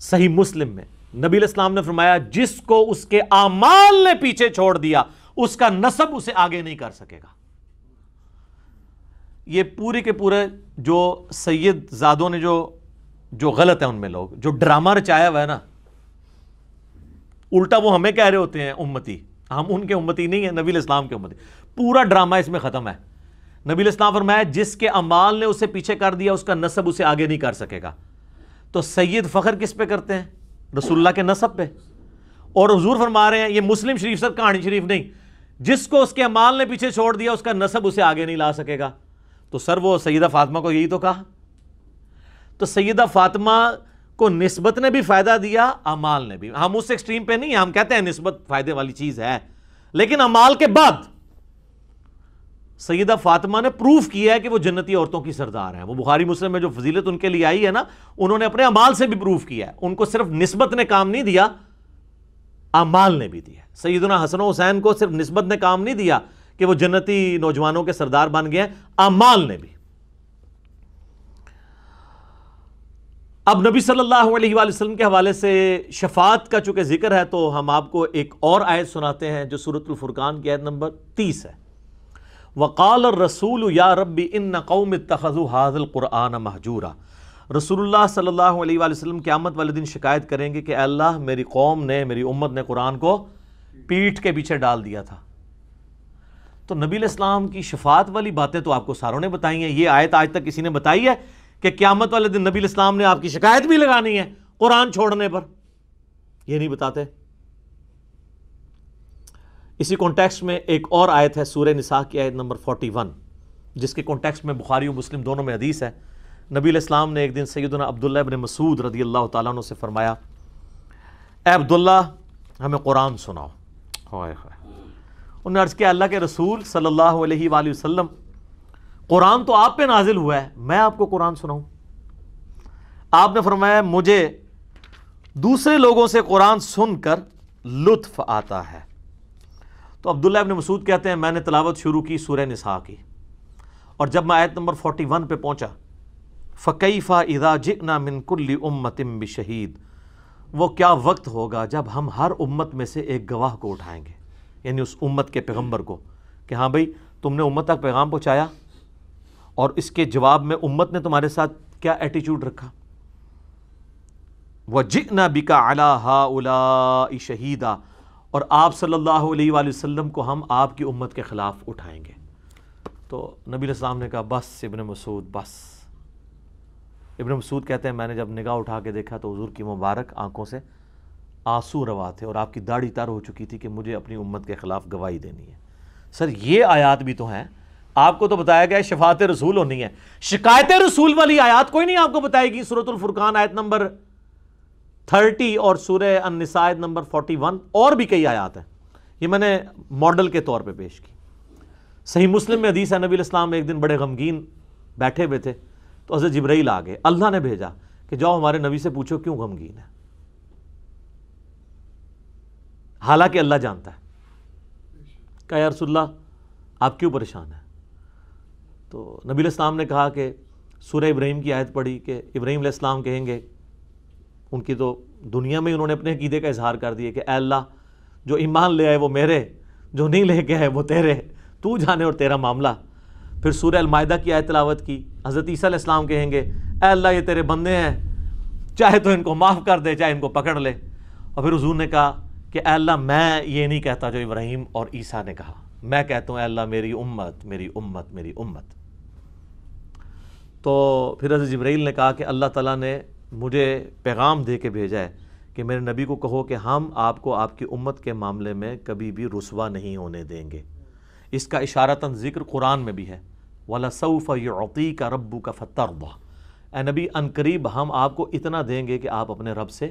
صحیح مسلم میں نبی علیہ السلام نے فرمایا جس کو اس کے اعمال نے پیچھے چھوڑ دیا اس کا نسب اسے آگے نہیں کر سکے گا. یہ پورے کے پورے جو سید زادوں نے جو غلط ہے ان میں لوگ جو ڈرامہ رچایا ہوا ہے نا، الٹا وہ ہمیں کہہ رہے ہوتے ہیں امتی. ہم ان کے امتی نہیں ہیں، نبی علیہ السلام کے امتی. پورا ڈرامہ اس میں ختم ہے. نبی علیہ السلام فرمایا جس کے اعمال نے اسے پیچھے کر دیا اس کا نسب اسے آگے نہیں کر سکے گا. تو سید فخر کس پہ کرتے ہیں؟ رسول اللہ کے نسب پہ. اور حضور فرما رہے ہیں، یہ مسلم شریف سر کہانی شریف نہیں، جس کو اس کے اعمال نے پیچھے چھوڑ دیا اس کا نسب اسے آگے نہیں لا سکے گا. تو سر وہ سیدہ فاطمہ کو یہی تو کہا. تو سیدہ فاطمہ کو نسبت نے بھی فائدہ دیا، اعمال نے بھی. ہم اس ایکسٹریم پہ نہیں ہیں، ہم کہتے ہیں نسبت فائدے والی چیز ہے، لیکن اعمال کے بعد سیدہ فاطمہ نے پروف کیا ہے کہ وہ جنتی عورتوں کی سردار ہیں. وہ بخاری مسلم میں جو فضیلت ان کے لیے آئی ہے نا، انہوں نے اپنے اعمال سے بھی پروف کیا ہے. ان کو صرف نسبت نے کام نہیں دیا، اعمال نے بھی دیا. سیدنا حسن و حسین کو صرف نسبت نے کام نہیں دیا کہ وہ جنتی نوجوانوں کے سردار بن گئے ہیں، اعمال نے بھی. اب نبی صلی اللہ علیہ وآلہ وسلم کے حوالے سے شفاعت کا چونکہ ذکر ہے تو ہم آپ کو ایک اور آیت سناتے ہیں جو سورۃ الفرقان کی آیت نمبر 30 ہے. وقال الرسول یا ربی ان قوم اتخذوا هذا القرآن مہجورا. رسول اللہ صلی اللہ علیہ وآلہ وسلم قیامت والے دن شکایت کریں گے کہ اے اللہ میری قوم نے، میری امت نے قرآن کو پیٹھ کے پیچھے ڈال دیا تھا. تو نبی علیہ السلام کی شفاعت والی باتیں تو آپ کو ساروں نے بتائی ہیں. یہ آیت آج تک کسی نے بتائی ہے کہ قیامت والے دن نبی علیہ السلام نے آپ کی شکایت بھی لگانی ہے قرآن چھوڑنے پر؟ یہ نہیں بتاتے. اسی کانٹیکسٹ میں ایک اور آیت ہے سورہ نساء کی آیت نمبر 41 جس کے کانٹیکسٹ میں بخاری و مسلم دونوں میں حدیث ہے. نبی علیہ السلام نے ایک دن سیدنا عبداللہ ابن مسعود رضی اللہ تعالیٰ عنہ سے فرمایا اے عبداللہ ہمیں قرآن سناؤ. انہوں نے عرض کیا اللہ کے رسول صلی اللہ علیہ وآلہ وسلم قرآن تو آپ پہ نازل ہوا ہے، میں آپ کو قرآن سناؤں؟ آپ نے فرمایا مجھے دوسرے لوگوں سے قرآن سن کر لطف آتا ہے. تو عبداللہ ابن مسعود کہتے ہیں میں نے تلاوت شروع کی سورہ نساء کی، اور جب میں آیت نمبر 41 پہ پہنچا فَكَيْفَ إِذَا جِئْنَا مِن كُلِّ أُمَّةٍ بِشَهِيدٍ، وہ کیا وقت ہوگا جب ہم ہر امت میں سے ایک گواہ کو اٹھائیں گے، یعنی اس امت کے پیغمبر کو، کہ ہاں بھئی تم نے امت تک پیغام پہنچایا اور اس کے جواب میں امت نے تمہارے ساتھ کیا ایٹیچیوڈ رکھا. وَجِئْنَا بِكَ عَلَىٰ هَٰؤُلَاءِ شَهِيدًا، اور آپ صلی اللہ علیہ وآلہ وسلم کو ہم آپ کی امت کے خلاف اٹھائیں گے. تو نبی علیہ السلام نے کہا بس ابن مسعود بس. ابن مسعود کہتے ہیں میں نے جب نگاہ اٹھا کے دیکھا تو حضور کی مبارک آنکھوں سے آنسو روا تھے اور آپ کی داڑھی تر ہو چکی تھی کہ مجھے اپنی امت کے خلاف گواہی دینی ہے. سر یہ آیات بھی تو ہیں، آپ کو تو بتایا گیا ہے شفاعت رسول ہونی ہے، شکایت رسول والی آیات کوئی نہیں آپ کو بتائے گی. سورۃ الفرقان آیت نمبر 30 اور سورہ النساء آیت نمبر 41 اور بھی کئی آیات ہیں. یہ میں نے ماڈل کے طور پہ پیش کی. صحیح مسلم میں حدیث ہے نبی علیہ السلام ایک دن بڑے غمگین بیٹھے ہوئے تھے تو حضرت جبرائیل آ گئے. اللہ نے بھیجا کہ جاؤ ہمارے نبی سے پوچھو کیوں غمگین ہے، حالانکہ اللہ جانتا ہے. کہا یا رسول اللہ آپ کیوں پریشان ہیں؟ تو نبی علیہ السلام نے کہا کہ سورہ ابراہیم کی آیت پڑھی کہ ابراہیم علیہ السلام کہیں گے، ان کی تو دنیا میں انہوں نے اپنے عقیدے کا اظہار کر دیا کہ اے اللہ جو ایمان لے آئے وہ میرے، جو نہیں لے کے آئے وہ تیرے، تو جانے اور تیرا معاملہ. پھر سورہ المائدہ کی آیت تلاوت کی. حضرت عیسیٰ علیہ السلام کہیں گے اے اللہ یہ تیرے بندے ہیں، چاہے تو ان کو معاف کر دے چاہے ان کو پکڑ لے. اور پھر حضور نے کہا کہ اے اللہ میں یہ نہیں کہتا جو ابراہیم اور عیسیٰ نے کہا، میں کہتا ہوں اے اللہ میری امت میری امت میری امت. تو پھر حضرت جبرائیل نے کہا کہ اللہ تعالیٰ نے مجھے پیغام دے کے بھیجا ہے کہ میرے نبی کو کہو کہ ہم آپ کو آپ کی امت کے معاملے میں کبھی بھی رسوا نہیں ہونے دیں گے. اس کا اشارتاً ذکر قرآن میں بھی ہے وَلَسَوْفَ يُعْطِيكَ رَبُّكَ فَتَرْضَىٰ. اے نبی عنقریب ہم آپ کو اتنا دیں گے کہ آپ اپنے رب سے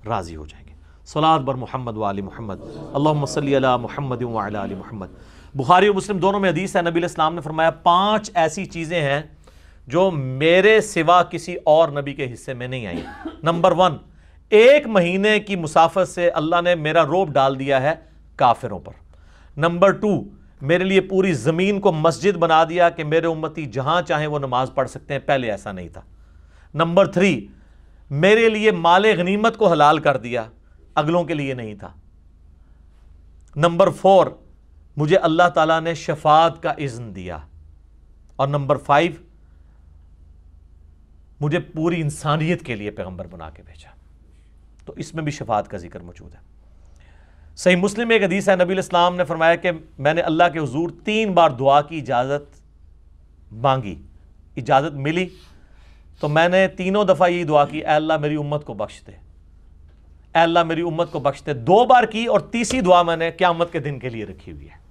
راضی ہو جائیں گے. صلاۃ بر محمد وآل محمد، اللہم صلی علی محمد وعلی آل محمد. بخاری اور مسلم دونوں میں حدیث ہے، نبی علیہ السلام نے فرمایا 5 ایسی چیزیں ہیں جو میرے سوا کسی اور نبی کے حصے میں نہیں آئی۔ نمبر 1، 1 مہینے کی مسافت سے اللہ نے میرا روب ڈال دیا ہے کافروں پر۔ نمبر 2، میرے لیے پوری زمین کو مسجد بنا دیا کہ میرے امتی جہاں چاہیں وہ نماز پڑھ سکتے ہیں، پہلے ایسا نہیں تھا۔ نمبر 3، میرے لیے مال غنیمت کو حلال کر دیا، اگلوں کے لیے نہیں تھا۔ نمبر 4، مجھے اللہ تعالیٰ نے شفاعت کا اذن دیا۔ اور نمبر 5، مجھے پوری انسانیت کے لیے پیغمبر بنا کے بھیجا۔ تو اس میں بھی شفاعت کا ذکر موجود ہے۔ صحیح مسلم میں ایک حدیث ہے، نبی علیہ السلام نے فرمایا کہ میں نے اللہ کے حضور 3 بار دعا کی اجازت مانگی، اجازت ملی تو میں نے تینوں دفعہ یہ دعا کی، اے اللہ میری امت کو بخش دے، اے اللہ میری امت کو بخش دے۔ 2 بار کی اور تیسری دعا میں نے قیامت کے دن کے لیے رکھی ہوئی ہے۔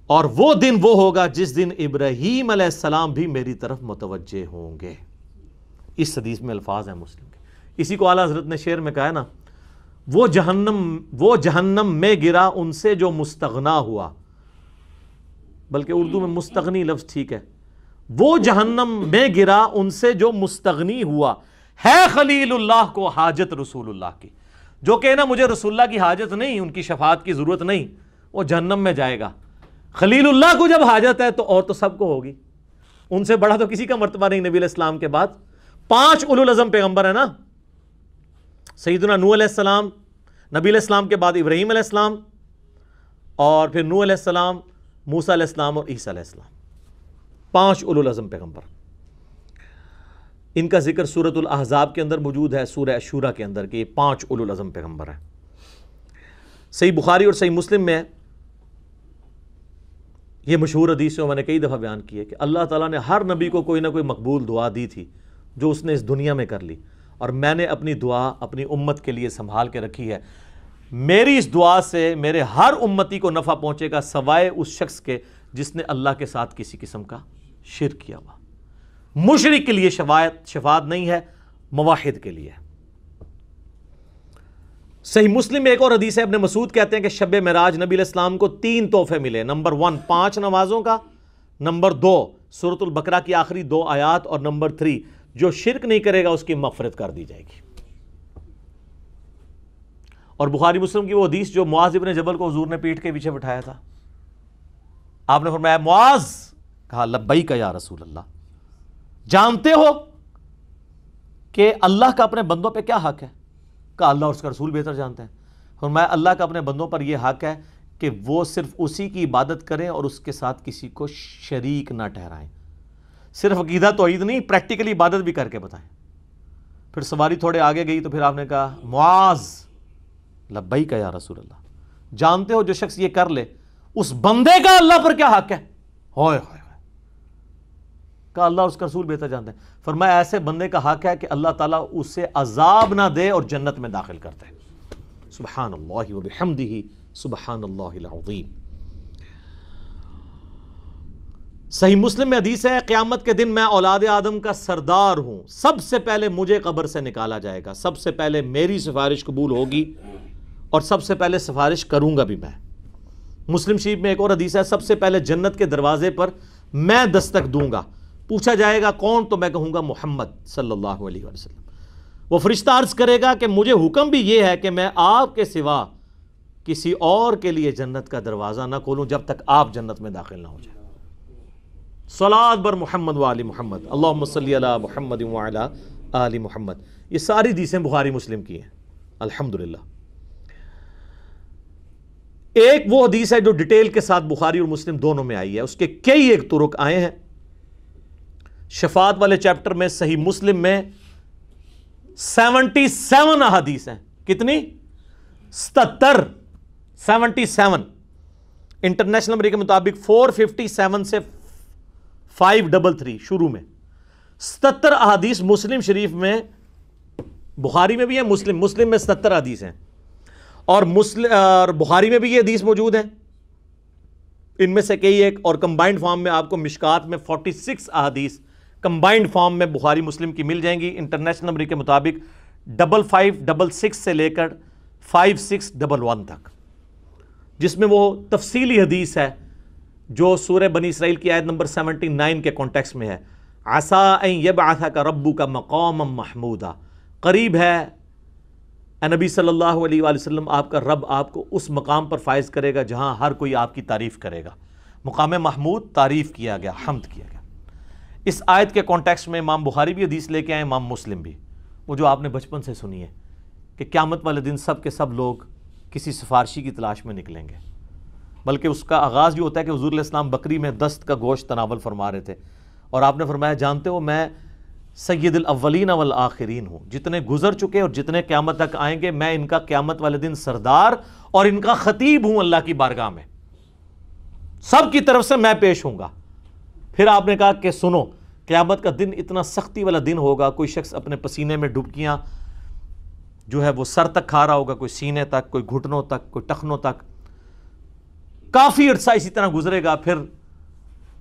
اور وہ دن وہ ہوگا جس دن ابراہیم علیہ السلام بھی میری طرف متوجہ ہوں گے۔ اس حدیث میں الفاظ ہیں مسلم کے۔ اسی کو اعلیٰ حضرت نے شعر میں کہا ہے نا، وہ جہنم میں گرا ان سے جو مستغنا ہوا، بلکہ اردو میں مستغنی لفظ ٹھیک ہے، وہ جہنم میں گرا ان سے جو مستغنی ہوا، ہے خلیل اللہ کو حاجت رسول اللہ کی۔ جو کہ نا مجھے رسول اللہ کی حاجت نہیں، ان کی شفاعت کی ضرورت نہیں، وہ جہنم میں جائے گا۔ خلیل اللہ کو جب حاجت ہے تو اور تو سب کو ہوگی، ان سے بڑا تو کسی کا مرتبہ نہیں نبی علیہ السلام کے بعد۔ 5 اولو العزم پیغمبر ہے نا، سیدنا نوح علیہ السلام، نبی علیہ السلام کے بعد ابراہیم علیہ السلام، اور پھر نوح علیہ السلام، موسیٰ علیہ السلام اور عیسیٰ علیہ السلام، 5 اولو العزم پیغمبر۔ ان کا ذکر سورۃ الاحزاب کے اندر موجود ہے، سورہ الشورى کے اندر، کہ یہ 5 اولو العزم پیغمبر ہیں۔ صحیح بخاری اور صحیح مسلم میں یہ مشہور حدیث جو میں نے کئی دفعہ بیان کی ہے کہ اللہ تعالیٰ نے ہر نبی کو کوئی نہ کوئی مقبول دعا دی تھی جو اس نے اس دنیا میں کر لی، اور میں نے اپنی دعا اپنی امت کے لیے سنبھال کے رکھی ہے۔ میری اس دعا سے میرے ہر امتی کو نفع پہنچے گا سوائے اس شخص کے جس نے اللہ کے ساتھ کسی قسم کا شرک کیا ہوا۔ مشرک کے لیے شفاعت نہیں ہے، موحد کے لیے۔ صحیح مسلم میں ایک اور حدیث ہے، ابن مسعود کہتے ہیں کہ شب معراج نبی علیہ السلام کو 3 تحفے ملے۔ نمبر 1، 5 نمازوں کا، نمبر 2، سورۃ البقرہ کی آخری 2 آیات، اور نمبر 3، جو شرک نہیں کرے گا اس کی مغفرت کر دی جائے گی۔ اور بخاری مسلم کی وہ حدیث جو معاذ ابن جبل کو حضور نے پیٹھ کے پیچھے بٹھایا تھا، آپ نے فرمایا معاذ، کہا لبیک یا رسول اللہ، جانتے ہو کہ اللہ کا اپنے بندوں پہ کیا حق ہے؟ کہا اللہ اور اس کا رسول بہتر جانتے ہیں۔ فرمایا اللہ کا اپنے بندوں پر یہ حق ہے کہ وہ صرف اسی کی عبادت کریں اور اس کے ساتھ کسی کو شریک نہ ٹھہرائیں۔ صرف عقیدہ توحید نہیں، پریکٹیکلی عبادت بھی کر کے بتائیں۔ پھر سواری تھوڑے آگے گئی تو پھر آپ نے کہا معاذ لبیک یا رسول اللہ، جانتے ہو جو شخص یہ کر لے اس بندے کا اللہ پر کیا حق ہے؟ ہوئے ہوئے، کہا اللہ اور اس کا رسول بہتر جانتے ہیں۔ فرمایا ایسے بندے کا حق ہے کہ اللہ تعالیٰ اسے عذاب نہ دے اور جنت میں داخل کرتے ہیں۔ سبحان اللہ وبحمدہ، سبحان اللہ العظیم۔ صحیح مسلم میں حدیث ہے، قیامت کے دن میں اولاد آدم کا سردار ہوں، سب سے پہلے مجھے قبر سے نکالا جائے گا، سب سے پہلے میری سفارش قبول ہوگی اور سب سے پہلے سفارش کروں گا بھی میں۔ مسلم شریف میں ایک اور حدیث ہے، سب سے پہلے جنت کے دروازے پر میں دستک دوں گا، پوچھا جائے گا کون؟ تو میں کہوں گا محمد صلی اللہ علیہ وسلم۔ وہ فرشتہ عرض کرے گا کہ مجھے حکم بھی یہ ہے کہ میں آپ کے سوا کسی اور کے لیے جنت کا دروازہ نہ کھولوں جب تک آپ جنت میں داخل نہ ہو جائیں۔ صلاۃ بر محمد و آل محمد، اللہم صلی علی محمد و علی آل محمد۔ یہ ساری حدیثیں بخاری مسلم کی ہیں الحمدللہ۔ ایک وہ حدیث ہے جو ڈیٹیل کے ساتھ بخاری اور مسلم دونوں میں آئی ہے، اس کے کئی ایک طرق آئے ہیں۔ شفاعت والے چیپٹر میں صحیح مسلم میں 77 احادیث ہیں۔ کتنی؟ 77۔ انٹرنیشنل نمبر کے مطابق 457 سے 533 شروع میں 77 احادیث مسلم شریف میں، بخاری میں بھی ہے، مسلم میں 77 حدیث ہیں، اور بخاری میں بھی یہ حدیث موجود ہیں، ان میں سے کئی ایک، اور کمبائنڈ فارم میں آپ کو مشکات میں 46 احادیث کمبائنڈ فارم میں بخاری مسلم کی مل جائیں گی انٹرنیشنل نمبر کے مطابق 5566 سے لے کر 5611 تک۔ جس میں وہ تفصیلی حدیث ہے جو سورہ بنی اسرائیل کی آیت نمبر 79 کے کانٹیکس میں ہے، عَسَىٰ أَن يَبْعَثَكَ رَبُّكَ مَقَامًا مَحْمُودًا، قریب ہے اے نبی صلی اللہ علیہ وآلہ وسلم آپ کا رب آپ کو اس مقام پر فائز کرے گا جہاں ہر کوئی آپ کی تعریف کرے گا۔ مقام محمود تعریف کیا گیا، حمد کیا گیا۔ اس آیت کے کانٹیکسٹ میں امام بخاری بھی حدیث لے کے آئے، امام مسلم بھی، وہ جو آپ نے بچپن سے سنی ہے کہ قیامت والے دن سب کے سب لوگ کسی سفارشی کی تلاش میں نکلیں گے، بلکہ اس کا آغاز جو ہوتا ہے کہ حضور علیہ السلام بکری میں دست کا گوشت تناول فرما رہے تھے، اور آپ نے فرمایا جانتے ہو میں سید الاولین والآخرین ہوں، جتنے گزر چکے اور جتنے قیامت تک آئیں گے میں ان کا قیامت والے دن سردار اور ان کا خطیب ہوں اللہ کی بارگاہ میں، سب کی طرف سے میں پیش ہوں گا۔ پھر آپ نے کہا کہ سنو قیامت کا دن اتنا سختی والا دن ہوگا، کوئی شخص اپنے پسینے میں ڈبکیاں جو ہے وہ سر تک کھا رہا ہوگا، کوئی سینے تک، کوئی گھٹنوں تک، کوئی ٹخنوں تک، کافی عرصہ اسی طرح گزرے گا۔ پھر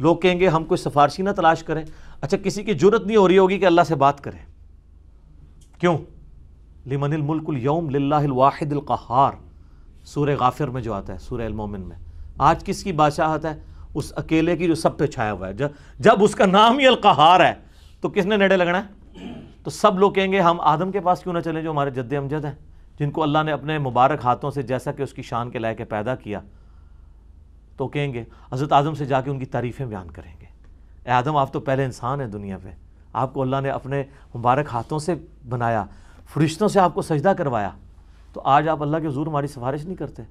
لوگ کہیں گے ہم کوئی سفارشی نہ تلاش کریں۔ اچھا کسی کی جرت نہیں ہو رہی ہوگی کہ اللہ سے بات کریں، کیوں؟ لمن الملک اليوم للہ الواحد القہار، سورہ غافر میں جو آتا ہے، سورہ المومن میں، آج کس کی بادشاہت ہے؟ اس اکیلے کی جو سب پہ چھایا ہوا ہے۔ جب اس کا نام ہی القہار ہے تو کس نے نیڑے لگنا ہے؟ تو سب لوگ کہیں گے ہم آدم کے پاس کیوں نہ چلیں جو ہمارے جد امجد ہیں، جن کو اللہ نے اپنے مبارک ہاتھوں سے جیسا کہ اس کی شان کے لائق پیدا کیا۔ تو کہیں گے حضرت آدم سے جا کے ان کی تعریفیں بیان کریں گے، اے آدم آپ تو پہلے انسان ہیں دنیا پہ، آپ کو اللہ نے اپنے مبارک ہاتھوں سے بنایا، فرشتوں سے آپ کو سجدہ کروایا، تو آج آپ اللہ کے حضور ہماری سفارش نہیں کرتے۔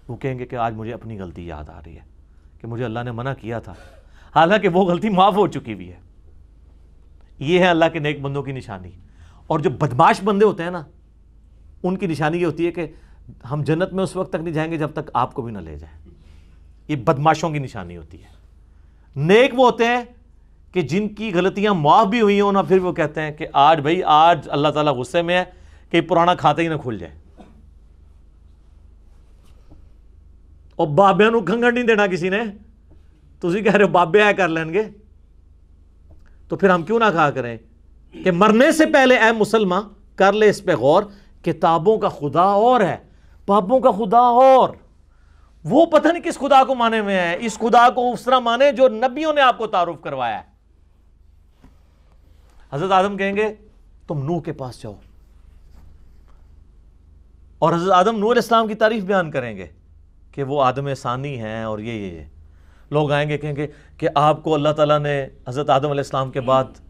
وہ کہیں گے کہ آج مجھے اپنی غلطی یاد آ رہی ہے کہ مجھے اللہ نے منع کیا تھا، حالانکہ وہ غلطی معاف ہو چکی بھی ہے۔ یہ ہے اللہ کے نیک بندوں کی نشانی۔ اور جو بدماش بندے ہوتے ہیں نا، ان کی نشانی یہ ہوتی ہے کہ ہم جنت میں اس وقت تک نہیں جائیں گے جب تک آپ کو بھی نہ لے جائیں۔ یہ بدماشوں کی نشانی ہوتی ہے۔ نیک وہ ہوتے ہیں کہ جن کی غلطیاں معاف بھی ہوئی ہوں نا، پھر وہ کہتے ہیں کہ آج بھائی آج اللہ تعالیٰ غصے میں ہے کہ پرانا کھاتے ہی نہ کھل جائے، اور بابیاں نو کھنگڑ نہیں دینا کسی نے، تسی کہہ رہے ہو بابے آئے کر لیں گے، تو پھر ہم کیوں نہ کہا کریں کہ مرنے سے پہلے اے مسلمان کر لے اس پہ غور، کتابوں کا خدا اور ہے، بابوں کا خدا اور، وہ پتہ نہیں کس خدا کو مانے میں ہے، اس خدا کو اس طرح مانے جو نبیوں نے آپ کو تعارف کروایا ہے۔ حضرت آدم کہیں گے تم نوح کے پاس جاؤ، اور حضرت آدم نوح علیہ السلام کی تعریف بیان کریں گے کہ وہ آدم ثانی ہیں، اور یہ لوگ آئیں گے کہیں گے کہ آپ کو اللہ تعالیٰ نے حضرت آدم علیہ السلام کے بعد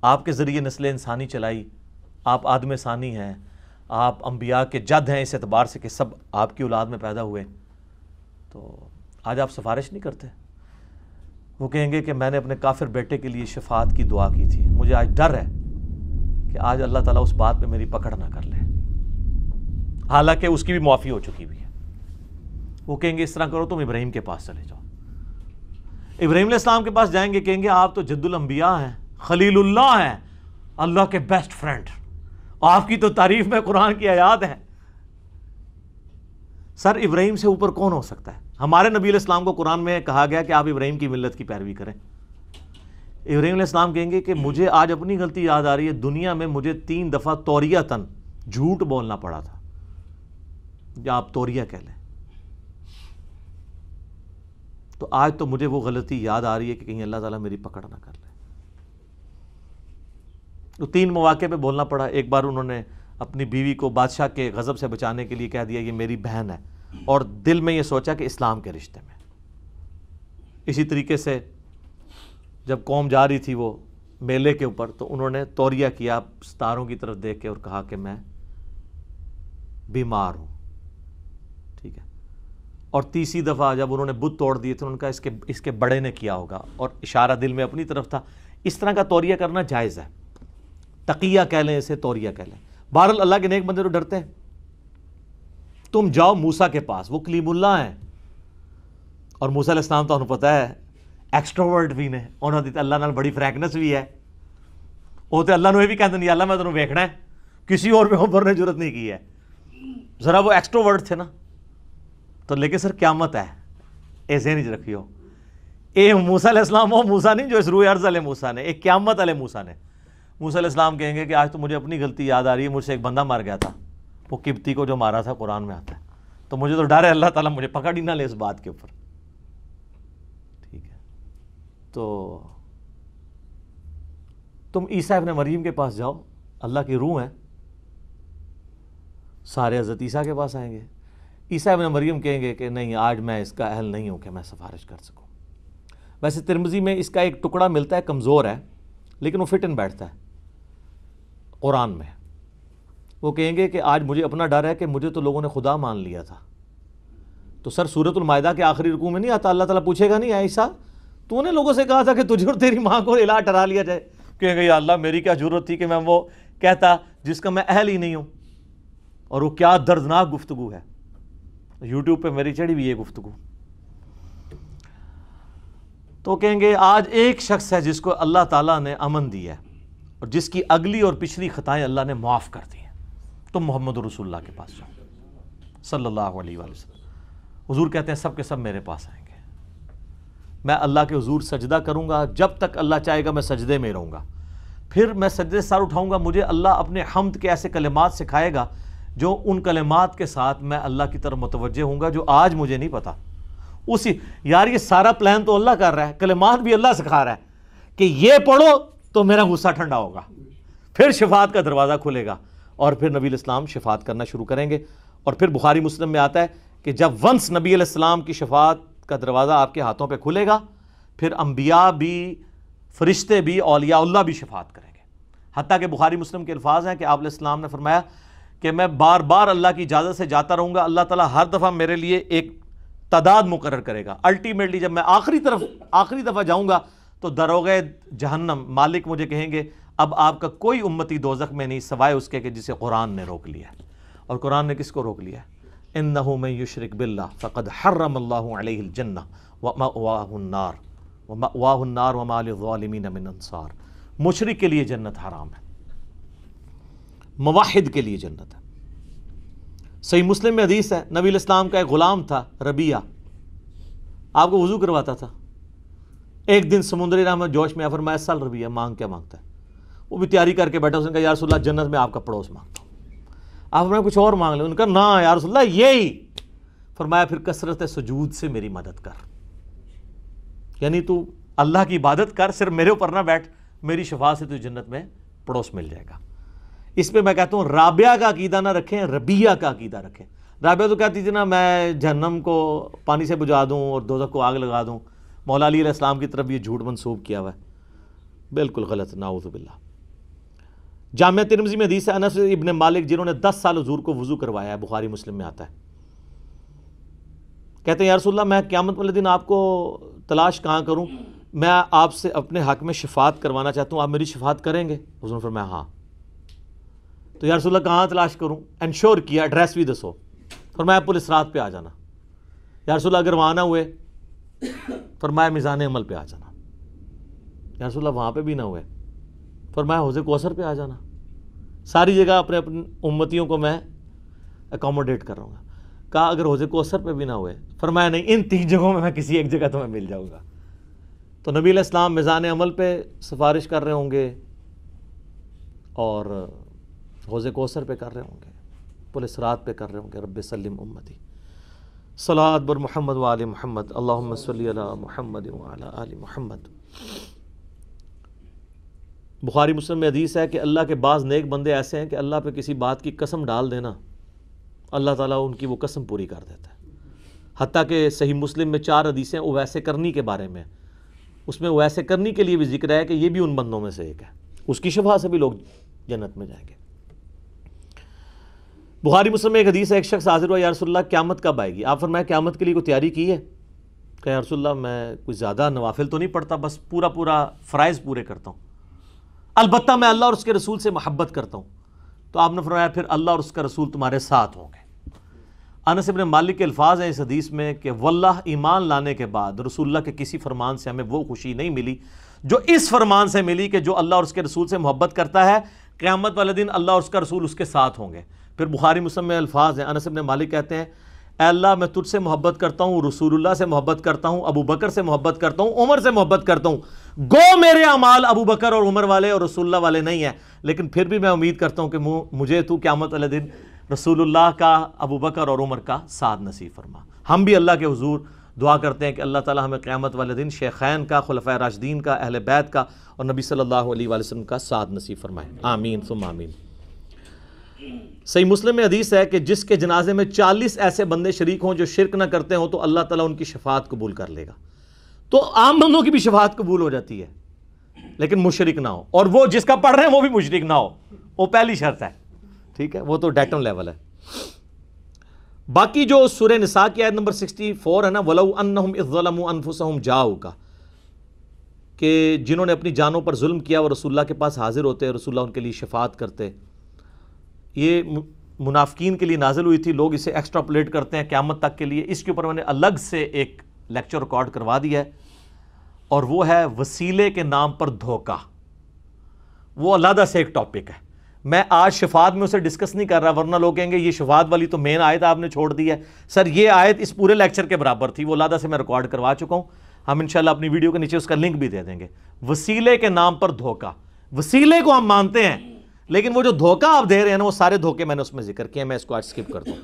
آپ کے ذریعے نسل انسانی چلائی، آپ آدم ثانی ہیں، آپ انبیاء کے جد ہیں اس اعتبار سے کہ سب آپ کی اولاد میں پیدا ہوئے، تو آج آپ سفارش نہیں کرتے۔ وہ کہیں گے کہ میں نے اپنے کافر بیٹے کے لیے شفاعت کی دعا کی تھی، مجھے آج ڈر ہے کہ آج اللہ تعالیٰ اس بات پہ میری پکڑ نہ کر لے، حالانکہ اس کی بھی معافی ہو چکی بھی ہے۔ وہ کہیں گے اس طرح کرو تم ابراہیم کے پاس چلے جاؤ، ابراہیم علیہ السلام کے پاس جائیں گے، کہیں گے آپ تو جد الانبیاء ہیں، خلیل اللہ ہیں، اللہ کے بیسٹ فرینڈ، آپ کی تو تعریف میں قرآن کی آیات ہیں۔ سر ابراہیم سے اوپر کون ہو سکتا ہے؟ ہمارے نبی علیہ السلام کو قرآن میں کہا گیا کہ آپ ابراہیم کی ملت کی پیروی کریں۔ ابراہیم علیہ السلام کہیں گے کہ مجھے آج اپنی غلطی یاد آ رہی ہے، دنیا میں مجھے 3 دفعہ توریتاً جھوٹ بولنا پڑا تھا، یا آپ توریہ کہہ لیں، تو آج تو مجھے وہ غلطی یاد آ رہی ہے کہ کہیں اللہ تعالیٰ میری پکڑ نہ کر لے۔ تو 3 مواقع پہ بولنا پڑا۔ ایک بار انہوں نے اپنی بیوی کو بادشاہ کے غضب سے بچانے کے لیے کہہ دیا یہ میری بہن ہے، اور دل میں یہ سوچا کہ اسلام کے رشتے میں۔ اسی طریقے سے جب قوم جا رہی تھی وہ میلے کے اوپر، تو انہوں نے توریہ کیا ستاروں کی طرف دیکھ کے اور کہا کہ میں بیمار ہوں، ٹھیک ہے۔ اور تیسری دفعہ جب انہوں نے بت توڑ دیے تھے، انہوں نے کہا اس کے بڑے نے کیا ہوگا، اور اشارہ دل میں اپنی طرف تھا۔ اس طرح کا توریہ کرنا جائز ہے، تقیہ کہہ لیں اسے، توریہ کہہ لیں۔ بہرحال اللہ کے نیک بندے تو ڈرتے ہیں۔ تم جاؤ موسیٰ کے پاس، وہ کلیم اللہ ہیں، اور موسیٰ علیہ السلام تو انہوں پتہ ہے ایکسٹروورٹ بھی نے، انہوں نے اللہ نال بڑی فرینکنس بھی ہے، وہ تو اللہ نے بھی کہتے نہیں اللہ میں تمہیں ویکھنا ہے، کسی اور پیغمبر نے جرت نہیں کی ہے، ذرا وہ ایکسٹروورٹ تھے نا۔ تو لیکن سر قیامت ہے، ایسے نہیں رکھیو، اے موسیٰ علیہ السلام وہ موسیٰ نہیں جو اس روح ارض علیہ موسیٰ نے، ایک قیامت علیہ موسیٰ نے۔ موسیٰ علیہ السلام کہیں گے کہ آج تو مجھے اپنی غلطی یاد آ رہی ہے، مجھ سے ایک بندہ مر گیا تھا، وہ قبطی کو جو مارا تھا، قرآن میں آتا ہے، تو مجھے تو ڈر ہے اللہ تعالیٰ مجھے پکڑ ہی نہ لے اس بات کے اوپر. ٹھیک ہے, تو تم عیسیٰ ابن مریم کے پاس جاؤ, اللہ کی روح ہے, سارے حضرت عیسیٰ کے پاس آئیں گے. عیسیٰ ابن مریم کہیں گے کہ نہیں, آج میں اس کا اہل نہیں ہوں کہ میں سفارش کر سکوں. ویسے ترمذی میں اس کا ایک ٹکڑا ملتا ہے, کمزور ہے لیکن وہ فٹ ان بیٹھتا ہے قرآن میں. وہ کہیں گے کہ آج مجھے اپنا ڈر ہے کہ مجھے تو لوگوں نے خدا مان لیا تھا. تو سر سورۃ المائدہ کے آخری رکوع میں نہیں آتا, اللہ تعالیٰ پوچھے گا نہیں اے عیسیٰ تو نے لوگوں سے کہا تھا کہ تجھے اور تیری ماں کو الہ ٹھہرا لیا جائے؟ کہیں گے یا اللہ میری کیا ضرورت تھی کہ میں وہ کہتا جس کا میں اہل ہی نہیں ہوں. اور وہ کیا دردناک گفتگو ہے, یوٹیوب پہ میری چڑھی ہوئی ہے گفتگو. تو کہیں گے آج ایک شخص ہے جس کو اللہ تعالیٰ نے امن دیا ہے اور جس کی اگلی اور پچھلی خطائیں اللہ نے معاف کر دی ہیں. تم محمد رسول اللہ کے پاس جاؤ صلی اللہ علیہ وآلہ وسلم. حضور کہتے ہیں سب کے سب میرے پاس آئیں گے, میں اللہ کے حضور سجدہ کروں گا, جب تک اللہ چاہے گا میں سجدے میں رہوں گا. پھر میں سجدے سے سر اٹھاؤں گا, مجھے اللہ اپنے حمد کے ایسے کلمات سکھائے گا جو ان کلمات کے ساتھ میں اللہ کی طرف متوجہ ہوں گا جو آج مجھے نہیں پتا. اسی یار یہ سارا پلان تو اللہ کر رہا ہے, کلمات بھی اللہ سکھا رہا ہے کہ یہ پڑھو تو میرا غصہ ٹھنڈا ہوگا, پھر شفاعت کا دروازہ کھلے گا اور پھر نبی علیہ السلام شفاعت کرنا شروع کریں گے. اور پھر بخاری مسلم میں آتا ہے کہ جب ونس نبی علیہ السلام کی شفاعت کا دروازہ آپ کے ہاتھوں پہ کھلے گا, پھر انبیاء بھی, فرشتے بھی, اولیاء اللہ بھی شفاعت کریں گے. حتیٰ کہ بخاری مسلم کے الفاظ ہیں کہ آپ علیہ السلام نے فرمایا کہ میں بار بار اللہ کی اجازت سے جاتا رہوں گا, اللہ تعالیٰ ہر دفعہ میرے لیے ایک تعداد مقرر کرے گا. الٹیمیٹلی جب میں آخری دفعہ جاؤں گا تو دروغے جہنم مالک مجھے کہیں گے اب آپ کا کوئی امتی دوزخ میں نہیں سوائے اس کے کہ جسے قرآن نے روک لیا ہے. اور قرآن نے کس کو روک لیا ہے؟ انہ من یشرک باللہ فقد حرم اللہ علیہ الجنہ ومأواہ النار وما للظالمین من انصار. مشرک کے لیے جنت حرام ہے, موحد کے لیے جنت ہے. صحیح مسلم میں حدیث ہے, نبی علیہ السلام کا ایک غلام تھا ربیہ, آپ کو وضو کرواتا تھا. ایک دن سمندری رحمت جوش میں فرمایا سل ربیہ مانگ کیا مانگتا ہے؟ وہ بھی تیاری کر کے بیٹھا, اس نے کہا یا رسول اللہ جنت میں آپ کا پڑوس مانگتا ہوں. آپ نے کچھ اور مانگ لیں, انہوں نے کہا نا یا رسول اللہ یہی. فرمایا پھر کثرت سجود سے میری مدد کر, یعنی تو اللہ کی عبادت کر, صرف میرے اوپر نہ بیٹھ, میری شفاعت سے تو جنت میں پڑوس مل جائے گا. اس پہ میں کہتا ہوں رابعہ کا عقیدہ نہ رکھیں, ربیہ کا عقیدہ رکھیں. رابعہ تو کہتی تھی نا میں جہنم کو پانی سے بجھا دوں اور دوزخ کو آگ لگا دوں. مولا علی علیہ السلام کی طرف یہ جھوٹ منسوب کیا ہوا ہے, بالکل غلط, نعوذ باللہ. جامعہ ترمذی میں حدیث ہے انس ابن مالک جنہوں نے 10 سال حضور کو وضو کروایا ہے, بخاری مسلم میں آتا ہے. کہتے ہیں یا رسول اللہ میں قیامت والے دن آپ کو تلاش کہاں کروں, میں آپ سے اپنے حق میں شفاعت کروانا چاہتا ہوں, آپ میری شفاعت کریں گے؟ حضور نے فرمایا ہاں. تو یا رسول اللہ کہاں تلاش کروں؟ انشور کیا, ایڈریس بھی دسو. فرمایا پولیس رات پہ آ جانا. یا رسول اللہ اگر وہاں نہ ہوئے؟ فرمایا میزان عمل پہ آ جانا. یا رسول اللہ وہاں پہ بھی نہ ہوئے؟ فرمایا حوض کوثر پہ آ جانا. ساری جگہ اپنے امتیوں کو میں اکوموڈیٹ کر رہا ہوں. کہا اگر حوض کوثر پہ بھی نہ ہوئے؟ فرمایا نہیں, ان 3 جگہوں میں کسی ایک جگہ تمہیں مل جاؤں گا. تو نبی علیہ السلام میزان عمل پہ سفارش کر رہے ہوں گے اور حوض کوثر پہ کر رہے ہوں گے, پولیس رات پہ کر رہے ہوں گے. رب سلم امتی صلاۃ بر محمد و آل محمد اللہم صلی علی محمد و علی آل محمد. بخاری مسلم میں حدیث ہے کہ اللہ کے بعض نیک بندے ایسے ہیں کہ اللہ پہ کسی بات کی قسم ڈال دینا, اللہ تعالیٰ ان کی وہ قسم پوری کر دیتا ہے. حتیٰ کہ صحیح مسلم میں 4 حدیثیں اویسے کرنی کے بارے میں, اس میں اویسے کرنی کے لیے بھی ذکر ہے کہ یہ بھی ان بندوں میں سے ایک ہے, اس کی شفاعت سے بھی لوگ جنت میں جائیں گے. بخاری مسلم میں ایک حدیث ہے, ایک شخص حاضر ہوا یا رسول اللہ قیامت کب آئے گی؟ آپ فرمایا قیامت کے لیے کوئی تیاری کی ہے؟ کہ یا رسول اللہ میں کوئی زیادہ نوافل تو نہیں پڑھتا, بس پورا فرائض پورے کرتا ہوں, البتہ میں اللہ اور اس کے رسول سے محبت کرتا ہوں. تو آپ نے فرمایا پھر اللہ اور اس کا رسول تمہارے ساتھ ہوں گے. انس ابن مالک کے الفاظ ہیں اس حدیث میں کہ واللہ ایمان لانے کے بعد رسول اللہ کے کسی فرمان سے ہمیں وہ خوشی نہیں ملی جو اس فرمان سے ملی کہ جو اللہ اور اس کے رسول سے محبت کرتا ہے قیامت والے دن اللہ اور اس کا رسول اس کے ساتھ ہوں گے. پھر بخاری مسلم میں الفاظ ہیں, انس ابن مالک کہتے ہیں اے اللہ میں تجھ سے محبت کرتا ہوں, رسول اللہ سے محبت کرتا ہوں, ابو بکر سے محبت کرتا ہوں, عمر سے محبت کرتا ہوں. گو میرے اعمال ابو بکر اور عمر والے اور رسول اللہ والے نہیں ہیں, لیکن پھر بھی میں امید کرتا ہوں کہ مجھے تو قیامت والے دن رسول اللہ کا، ابو بکر اور عمر کا ساتھ نصیب فرما۔ ہم بھی اللہ کے حضور دعا کرتے ہیں کہ اللہ تعالی ہمیں قیامت والے دن شیخین کا، خلفائے راشدین کا، اہل بیت کا اور نبی صلی اللہ علیہ وآلہ وسلم کا ساتھ نصیب فرمائے، آمین ثم آمین۔ صحیح مسلم میں حدیث ہے کہ جس کے جنازے میں 40 ایسے بندے شریک ہوں جو شرک نہ کرتے ہوں تو اللہ تعالیٰ ان کی شفاعت قبول کر لے گا۔ تو عام بندوں کی بھی شفاعت قبول ہو جاتی ہے لیکن مشرک نہ ہو، اور وہ جس کا پڑھ رہے ہیں وہ بھی مشرک نہ ہو، وہ پہلی شرط ہے، ٹھیک ہے، وہ تو ڈیٹم لیول ہے۔ باقی جو سورہ نساء کی آیت نمبر 64 ہے نا، وَلَوْ أَنَّهُمْ إِذْ ظَلَمُوا أَنفُسَهُمْ جَاءُوكَ، کہ جنہوں نے اپنی جانوں پر ظلم کیا وہ رسول اللہ کے پاس حاضر ہوتے، رسول اللہ ان کے لیے شفاعت کرتے۔ یہ منافقین کے لیے نازل ہوئی تھی، لوگ اسے ایکسٹراپولیٹ کرتے ہیں قیامت تک کے لیے۔ اس کے اوپر میں نے الگ سے ایک لیکچر ریکارڈ کروا دیا ہے، اور وہ ہے وسیلے کے نام پر دھوکہ۔ وہ علیحدہ سے ایک ٹاپک ہے، میں آج شفاعت میں اسے ڈسکس نہیں کر رہا، ورنہ لوگ کہیں گے یہ شفاعت والی تو مین آیت آپ نے چھوڑ دی ہے۔ سر یہ آیت اس پورے لیکچر کے برابر تھی، وہ علیحدہ سے میں ریکارڈ کروا چکا ہوں، ہم انشاءاللہ اپنی ویڈیو کے نیچے اس کا لنک بھی دے دیں گے۔ وسیلے کے نام پر دھوکہ، وسیلے کو ہم مانتے ہیں لیکن وہ جو دھوکہ آپ دے رہے ہیں نا، وہ سارے دھوکے میں نے اس میں ذکر کیے، میں اس کو آج سکپ کرتا ہوں۔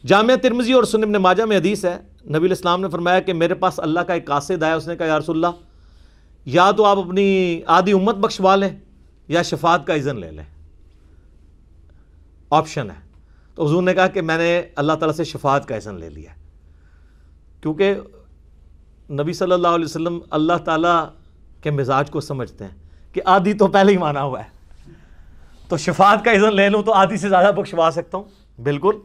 جامعہ ترمذی اور سنن ابن ماجہ میں حدیث ہے، نبی علیہ السلام نے فرمایا کہ میرے پاس اللہ کا ایک قاصد آیا، اس نے کہا یا رسول اللہ، یا تو آپ اپنی آدھی امت بخشوا لیں یا شفاعت کا اذن لے لیں، آپشن ہے۔ تو حضور نے کہا کہ میں نے اللہ تعالیٰ سے شفاعت کا اذن لے لیا، کیونکہ نبی صلی اللہ علیہ وسلم اللہ تعالیٰ کے مزاج کو سمجھتے ہیں کہ آدھی تو پہلے ہی مانا ہوا ہے، تو شفاعت کا اذن لے لوں تو آدھی سے زیادہ بخشوا سکتا ہوں، بالکل۔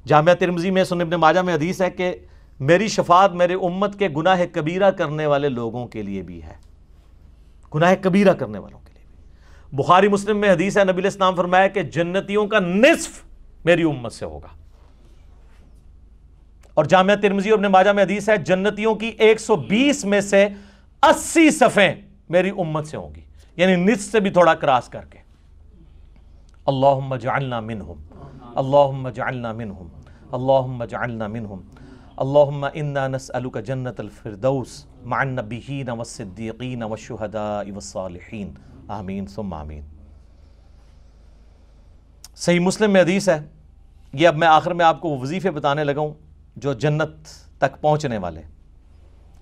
جامعہ ترمذی میں، سنن ابن ماجہ میں حدیث ہے کہ میری شفاعت میرے امت کے گناہ کبیرہ کرنے والے لوگوں کے لیے بھی ہے، گناہ کبیرہ کرنے والوں کے لیے بھی۔ بخاری مسلم میں حدیث ہے، نبی علیہ السلام فرمایا کہ جنتیوں کا نصف میری امت سے ہوگا، اور جامعہ ترمذی اور ابن ماجہ میں حدیث ہے جنتیوں کی 120 میں سے 80 صفیں میری امت سے ہوں گی، یعنی نصف سے بھی تھوڑا کراس کر کے۔ اللہم اجعلنا منہم، اللہم اجعلنا منہم، اللہم اجعلنا منہم، اللہم انا نسألک جنت الفردوس مع النبیین والصدیقین والشہداء والصالحین، آمین ثم آمین۔ صحیح مسلم میں حدیث ہے، یہ اب میں آخر میں آپ کو وہ وظیفے بتانے لگا ہوں جو جنت تک پہنچنے والے،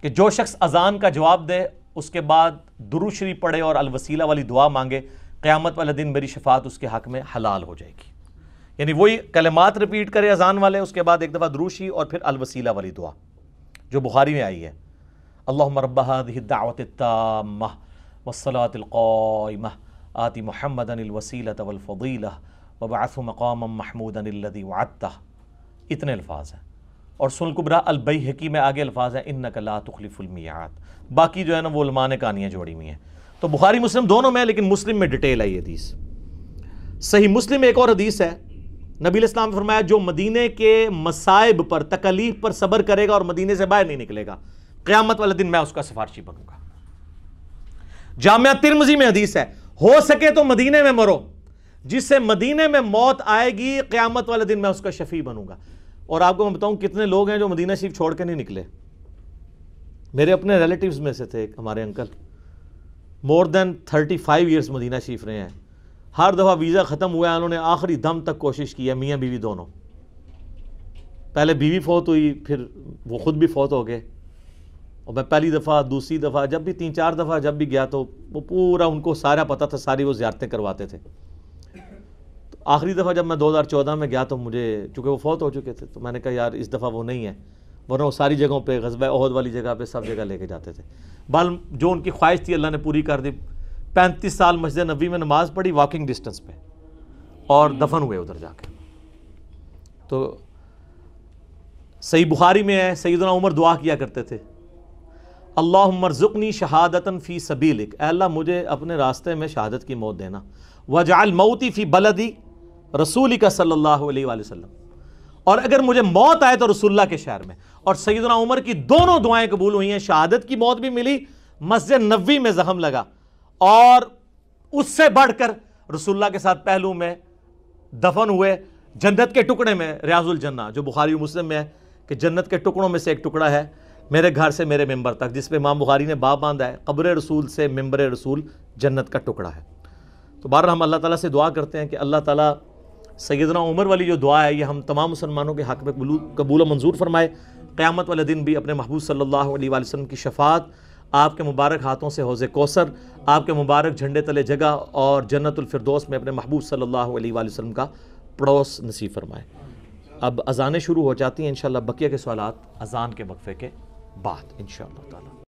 کہ جو شخص اذان کا جواب دے، اس کے بعد درود شریف پڑھے اور الوسیلہ والی دعا مانگے، قیامت والے دن میری شفاعت اس کے حق میں حلال ہو جائے گی۔ یعنی وہی کلمات ریپیٹ کرے اذان والے، اس کے بعد ایک دفعہ درود شریف اور پھر الوسیلہ والی دعا جو بخاری میں آئی ہے، اللہم رب هذه الدعوة التامة والصلاة القائمة آت محمدا الوسیلة والفضیلة وابعثه مقاما محمودا الذی وعدته، اتنے الفاظ ہیں۔ اور سنن الکبریٰ البیہقی میں آگے الفاظ ہیں انک لا تخلف المیعاد، باقی جو ہے نا وہ علماء نے کہانیاں جوڑی ہوئی ہیں۔ تو بخاری مسلم دونوں میں، لیکن مسلم میں ڈیٹیل ہے یہ حدیث۔ صحیح مسلم میں ایک اور حدیث ہے، نبی علیہ السلام نے فرمایا جو مدینے کے مصائب پر، تکالیف پر صبر کرے گا اور مدینے سے باہر نہیں نکلے گا، قیامت والے دن میں اس کا سفارشی بنوں گا۔ جامعہ ترمذی میں حدیث ہے، ہو سکے تو مدینے میں مرو، جس سے مدینے میں موت آئے گی قیامت والے دن میں اس کا شفیع بنوں گا۔ اور آپ کو میں بتاؤں کتنے لوگ ہیں جو مدینہ شریف چھوڑ کے نہیں نکلے۔ میرے اپنے ریلیٹیوز میں سے تھے ایک ہمارے انکل، مور دین 35 ایئرس مدینہ شریف رہے ہیں، ہر دفعہ ویزا ختم ہوا ہے انہوں نے آخری دم تک کوشش کی ہے، میاں بیوی دونوں، پہلے بیوی فوت ہوئی پھر وہ خود بھی فوت ہو گئے، اور میں پہلی دفعہ، دوسری دفعہ، جب بھی 3-4 دفعہ جب بھی گیا تو وہ پورا ان کو سارا پتہ تھا، ساری وہ زیارتیں کرواتے تھے۔ تو آخری دفعہ جب میں 2014 میں گیا تو مجھے، چونکہ وہ فوت ہو چکے تھے، تو میں نے کہا یار اس دفعہ وہ نہیں ہے، ورنہ وہ ساری جگہوں پہ، غزوہ احد والی جگہ پہ سب جگہ لے کے جاتے تھے۔ بال جو ان کی خواہش تھی اللہ نے پوری کر دی، 35 سال مسجد نبوی میں نماز پڑھی واکنگ ڈسٹنس پہ، اور دفن ہوئے ادھر جا کے۔ تو صحیح بخاری میں ہے، سیدنا عمر دعا کیا کرتے تھے، اللہم ارزقنی شہادتاً فی سبیلک، اے اللہ مجھے اپنے راستے میں شہادت کی موت دینا، وجعل موتی فی بلدی رسولک صلی اللہ علیہ وآلہ وسلم، اور اگر مجھے موت آئے تو رسول اللہ کے شہر میں۔ اور سیدنا عمر کی دونوں دعائیں قبول ہوئی ہیں، شہادت کی موت بھی ملی، مسجد نبوی میں زخم لگا، اور اس سے بڑھ کر رسول اللہ کے ساتھ پہلو میں دفن ہوئے جنت کے ٹکڑے میں، ریاض الجنہ جو بخاری و مسلم میں ہے کہ جنت کے ٹکڑوں میں سے ایک ٹکڑا ہے میرے گھر سے میرے ممبر تک، جس پہ امام بخاری نے باب باندھا ہے، قبر رسول سے ممبر رسول جنت کا ٹکڑا ہے۔ تو بہرحال ہم اللہ تعالیٰ سے دعا کرتے ہیں کہ اللہ تعالیٰ سیدنا عمر والی جو دعا ہے یہ ہم تمام مسلمانوں کے حق میں قبول و منظور فرمائے. قیامت والے دن بھی اپنے محبوب صلی اللہ علیہ وآلہ وسلم کی شفاعت، آپ کے مبارک ہاتھوں سے حوض کوثر، آپ کے مبارک جھنڈے تلے جگہ اور جنت الفردوس میں اپنے محبوب صلی اللہ علیہ وآلہ وسلم کا پڑوس نصیب فرمائے. اب اذانیں شروع ہو جاتی ہیں انشاءاللہ. بقیہ کے سوالات اذان کے وقفے کے بعد انشاءاللہ تعالی.